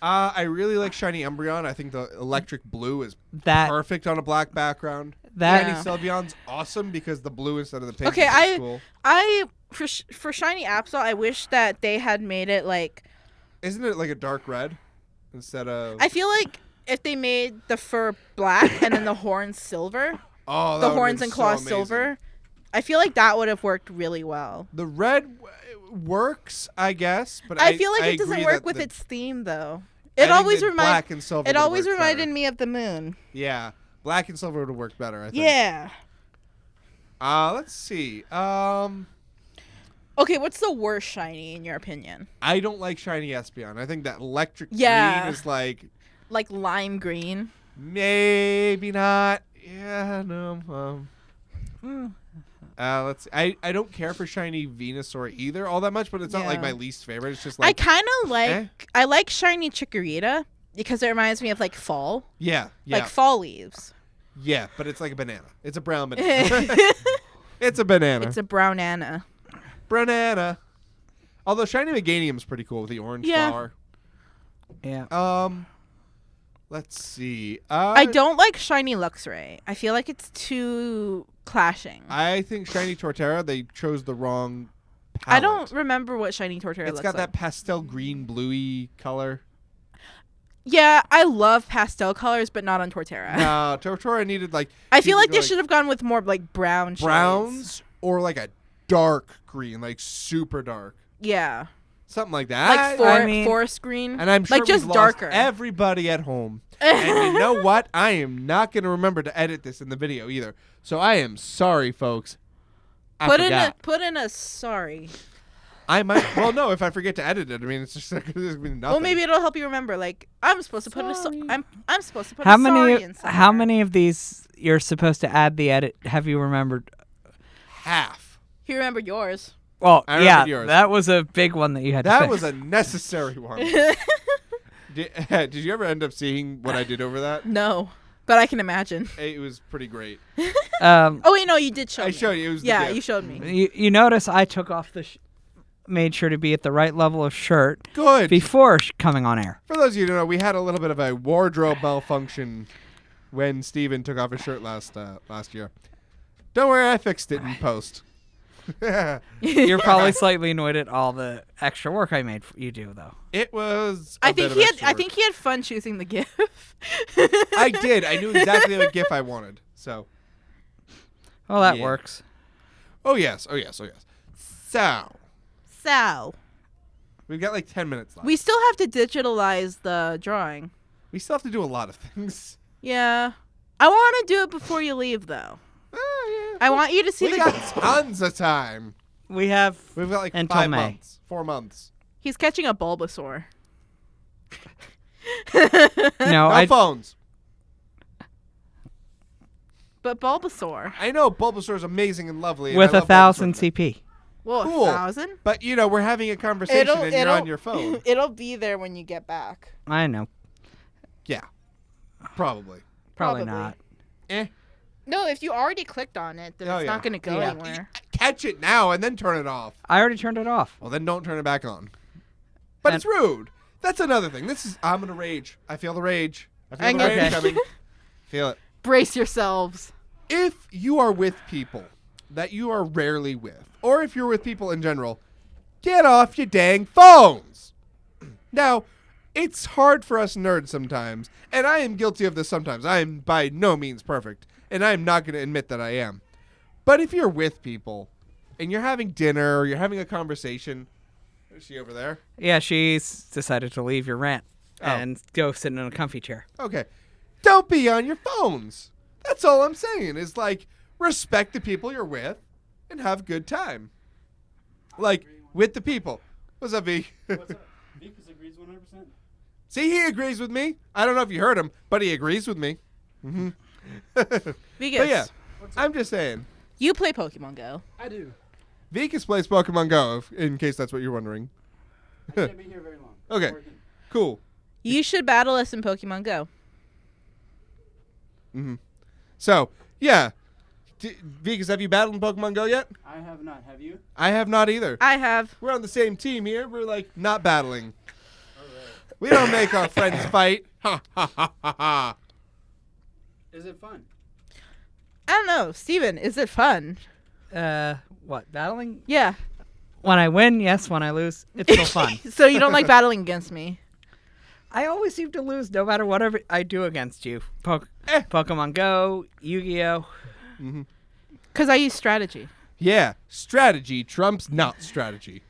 I really like shiny Umbreon. I think the electric blue is That perfect on a black background. that Yeah. Shiny Sylveon's awesome because the blue instead of the pink. Okay, is cool. For shiny Absol, I wish that they had made it like. Isn't it like a dark red instead of? I feel like if they made the fur black and then the horns silver, Oh, that the would've horns been and so claws amazing. silver, I feel like that would have worked really well. The red works, I guess, but I feel like I it doesn't agree work that with the- its theme though. I It think always that reminded. black and silver. It would've always worked reminded better. me of the moon. Yeah, black and silver would have worked better. I think. Yeah. Let's see. Okay, what's the worst shiny in your opinion? I don't like shiny Espeon. I think that electric Yeah. green is like Like lime green. maybe not. Yeah, no. Let's see. I don't care for shiny Venusaur either all that much, but it's not like Yeah. my least favorite. It's just I like kind of like. eh? I like shiny Chikorita because it reminds me of like fall, yeah, like fall leaves. yeah, but it's like a banana. It's a brown banana. It's a banana. It's a brown Anna. banana. Although shiny Meganium's pretty cool with the orange Yeah. flower. yeah. Let's see. I don't like shiny Luxray. I feel like it's too clashing. I think shiny Torterra, they chose the wrong I palette. don't remember what shiny Torterra It's looks got like. that pastel green bluey color. Yeah, I love pastel colors, but not on Torterra. No, Torterra needed like I feel like either, they should have gone with more like brown shades. browns or like a dark green, like super dark. Yeah, Something like that. like I mean- forest green. And I'm sure like just we've lost darker. everybody at home. And you know what? I am not going to remember to edit this in the video either. So I am sorry, folks. I forgot. put in a sorry. I might. Well, no. If I forget to edit it, I mean, it's just like there's gonna be nothing. Well, maybe it'll help you remember. Like I'm supposed to put Sorry. I'm supposed to put How a sorry many? in How somewhere. many of these you're supposed to add the edit? Have you remembered? half. You remember yours? Well, I yeah, remembered yours. that was a big one that you had. to That fix. was a necessary one. Did you ever end up seeing what I did over that? No, but I can imagine. It was pretty great. Oh wait, no, you did show I me. showed you. It was the Yeah, gift. you showed me. You notice I took off the. Made sure to be at the right level of shirt Good. before coming on air. For those of you who don't know, we had a little bit of a wardrobe malfunction when Steven took off his shirt last year. Don't worry, I fixed it in post. You're probably slightly annoyed at all the extra work I made you do, though. It was. I I think he had fun choosing the gift. I did. I knew exactly what GIF I wanted. So. Well, that Yeah. works. Oh yes. Oh yes. Oh yes. So So we've got like 10 minutes left. we still have to digitalize the drawing. We still have to do a lot of things. Yeah, I want to do it before you leave, though. Oh, yeah. I want you to see We the. got tons of time. We have. We've got like Until 5 May. months. 4 months. He's catching a Bulbasaur. No, No I. phones. But Bulbasaur. I know Bulbasaur is amazing and lovely. and With I love Bulbasaur 1,000 to death. CP. Well, Cool. 1,000. But you know, we're having a conversation and you're on your phone. It'll be there when you get back. I know. Yeah. Probably. Probably Probably. not. Eh. No, if you already clicked on it, then Oh, it's yeah. not going to go Yeah. anywhere. Catch it now and then turn it off. I already turned it off. Well, then don't turn it back on. But And- it's rude. That's another thing. I'm gonna rage. I feel the rage. I feel the Okay. rage coming. Feel it. Brace yourselves. If you are with people that you are rarely with, or if you're with people in general, get off your dang phones. Now, it's hard for us nerds sometimes, and I am guilty of this sometimes. I am by no means perfect, and I am not going to admit that I am. But if you're with people, and you're having dinner, or you're having a conversation, is she over there? Yeah, she's decided to leave your rant Oh. and go sit in a comfy chair. Okay. don't be on your phones. That's all I'm saying is like respect the people you're with and have a good time. Like with the people. What's up, V? What's up? Vikas agrees 100%. See, he agrees with me. I don't know if you heard him, but he agrees with me. Mm-hmm. Vegas, But yeah, I'm just saying. you play Pokemon Go. I do. Vikas plays Pokemon Go, in case that's what you're wondering. I can't be here very long. Okay. I'm working. Cool. You should battle us in Pokemon Go. Mm-hmm. So, yeah. Vikas, have you battled in Pokemon Go yet? I have not. Have you? I have not either. I have. We're on the same team here. We're like not battling. We don't make our friends fight. Ha ha ha ha ha. Is it fun? I don't know, Steven, is it fun? What, battling? Yeah. When I win, yes. When I lose, it's still fun. So you don't like battling against me? I always seem to lose no matter whatever I do against you. Pokemon Go, Yu-Gi-Oh. Mm-hmm. Because I use strategy. Yeah, strategy trumps not strategy.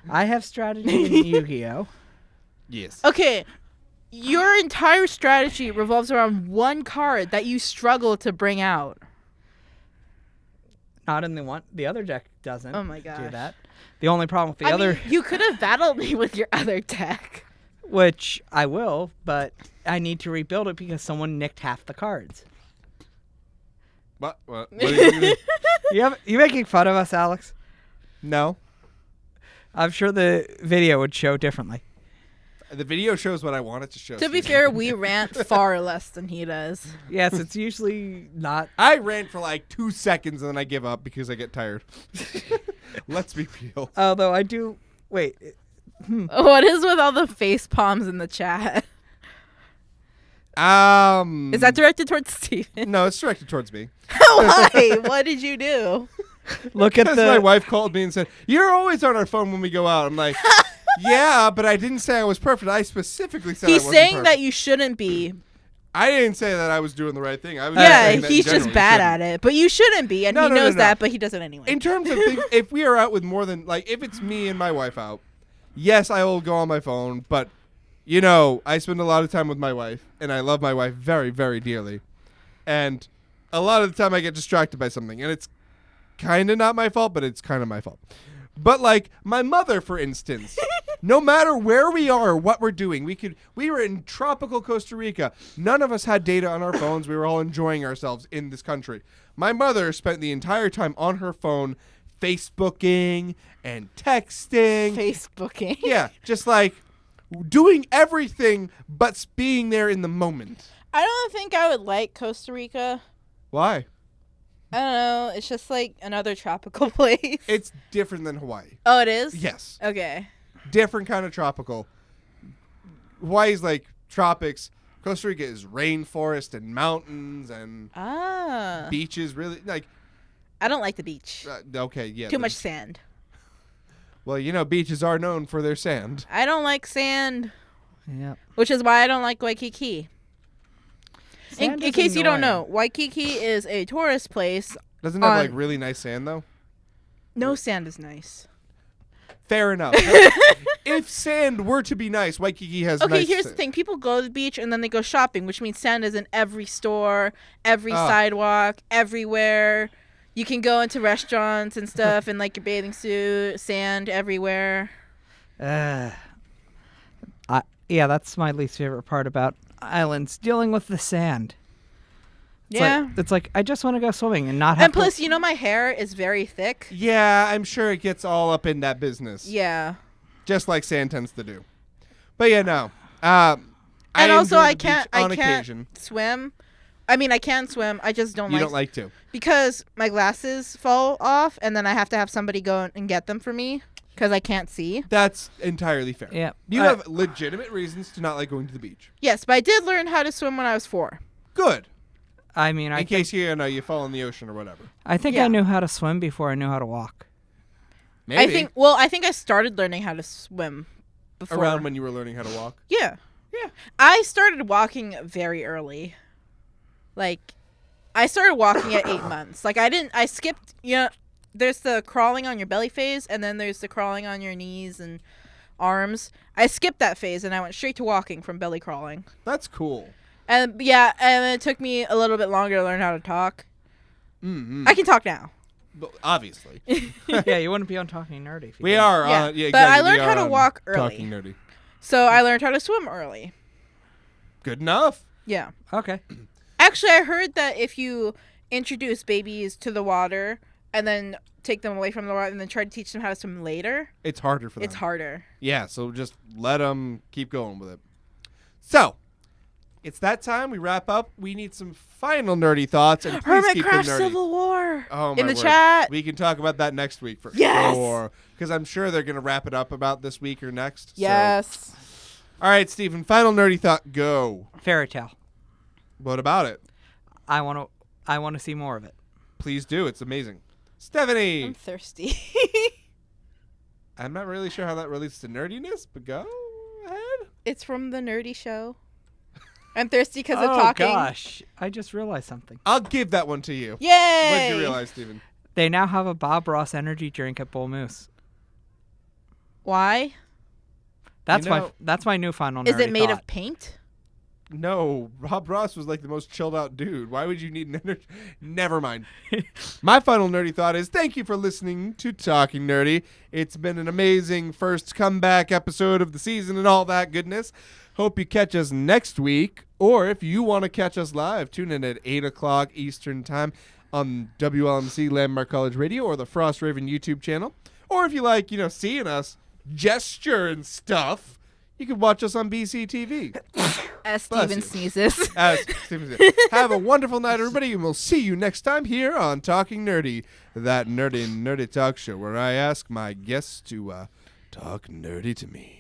I have strategy in Yu-Gi-Oh. Yes. Okay, your entire strategy revolves around one card that you struggle to bring out. Not in the other deck doesn't. Oh my do gosh. that. The only problem with the I other, mean, you could have battled me with your other deck. which I will, but I need to rebuild it because someone nicked half the cards. What are you gonna do? You making fun of us, Alex? No. I'm sure the video would show differently. The video shows what I want it to show. To be Steven. fair, we rant far less than he does. Yes, it's usually not. I ran for like 2 seconds and then I give up because I get tired. Let's be real. Although I do. Wait. What is with all the face palms in the chat? Is that directed towards Steven? No, it's directed towards me. Why? What did you do? Look at Because the. my wife called me and said, "You're always on our phone when we go out." I'm like, "Yeah, but I didn't say I was perfect. I specifically said He's I wasn't saying perfect." that you shouldn't be. I didn't say that I was doing the right thing. I was Yeah, saying that he's in just general, bad you at it. But you shouldn't be, and No, he no, no, knows no. that, but he does it anyway. In terms of things, if we are out with more than like, if it's me and my wife out, yes, I will go on my phone. But you know, I spend a lot of time with my wife, and I love my wife very, very dearly. And a lot of the time, I get distracted by something, and it's kind of not my fault, but it's kind of my fault. But like my mother, for instance, no matter where we are or what we're doing, we were in tropical Costa Rica. None of us had data on our phones. We were all enjoying ourselves in this country. My mother spent the entire time on her phone Facebooking and texting. Facebooking. Yeah, just like doing everything but being there in the moment. I don't think I would like Costa Rica. Why? I don't know. It's just like another tropical place. It's different than Hawaii. Oh, it is? Yes. Okay. Different kind of tropical. Hawaii's like tropics. Costa Rica is rainforest and mountains and beaches. Really, like. I don't like the beach. Okay, yeah. Too much sand. Well, you know, beaches are known for their sand. I don't like sand. Yeah. Which is why I don't like Waikiki. In Sand is case you don't know, annoying. Waikiki is a tourist place. Doesn't it have On- like really nice sand though? No sand is nice. Fair enough. If sand were to be nice, Waikiki has Okay, nice here's the sand. thing. People go to the beach and then they go shopping, which means sand is in every store, every sidewalk, everywhere. You can go into restaurants and stuff in like your bathing suit, sand everywhere. Yeah, that's my least favorite part about islands, dealing with the sand. It's like I just want to go swimming and not have And plus, you know, my hair is very thick. Yeah, I'm sure it gets all up in that business. Yeah. Just like sand tends to do. But yeah, no. I And also, enjoy I the beach can't on occasion. swim. I mean, I can swim. I just don't You like. don't like to. Because my glasses fall off, and then I have to have somebody go and get them for me because I can't see. That's entirely fair. Yeah. You have legitimate reasons to not like going to the beach. Yes, but I did learn how to swim when I was 4. Good. I mean, In case you fall in the ocean or whatever. I think Yeah. I knew how to swim before I knew how to walk. Maybe. I think I started learning how to swim before. Around when you were learning how to walk. Yeah. Yeah. I started walking very early. Like, I started walking at 8 months. Like, I skipped, there's the crawling on your belly phase, and then there's the crawling on your knees and arms. I skipped that phase and I went straight to walking from belly crawling. That's cool. And yeah, and it took me a little bit longer to learn how to talk. Mm-hmm. I can talk now. Obviously. Yeah, you wouldn't be on Talking Nerdy. If you We didn't. are. Yeah, Yeah, but I exactly. learned We how are to on walk early. Talking Nerdy. So I learned how to swim early. Good enough. Yeah. Okay. Actually, I heard that if you introduce babies to the water and then take them away from the water and then try to teach them how to swim later, It's harder for them. it's harder. Yeah, so just let them keep going with it. So, it's that time. We wrap up. We need some final nerdy thoughts. And please keep them Hermitcraft nerdy. Civil War Oh, my in the word. chat. We can talk about that next week for Yes! sure. Because I'm sure they're going to wrap it up about this week or next. Yes. So. All right, Stephen, final nerdy thought, go. Fairy tale. What about it? I want to see more of it. Please do. It's amazing. Stephanie. I'm thirsty. I'm not really sure how that relates to nerdiness, but go ahead. It's from the nerdy show. I'm thirsty because Oh of talking. gosh, I just realized something. I'll give that one to you. Yay! What did you realize, Stephen? They now have a Bob Ross energy drink at Bull Moose. Why? That's You know- that's my new final. Is nerdy it made thought. of paint? No, Rob Ross was like the most chilled out dude. Why would you need an energy? Never mind. My final nerdy thought is thank you for listening to Talking Nerdy. It's been an amazing first comeback episode of the season and all that goodness. Hope you catch us next week. Or if you want to catch us live, tune in at 8 o'clock Eastern Time on WLMC Landmark College Radio or the FrostRaven YouTube channel. Or if you like, seeing us gesture and stuff, you can watch us on BCTV. As Bless Steven you. sneezes. As Steven said. Have a wonderful night, everybody, and we'll see you next time here on Talking Nerdy, that nerdy talk show where I ask my guests to talk nerdy to me.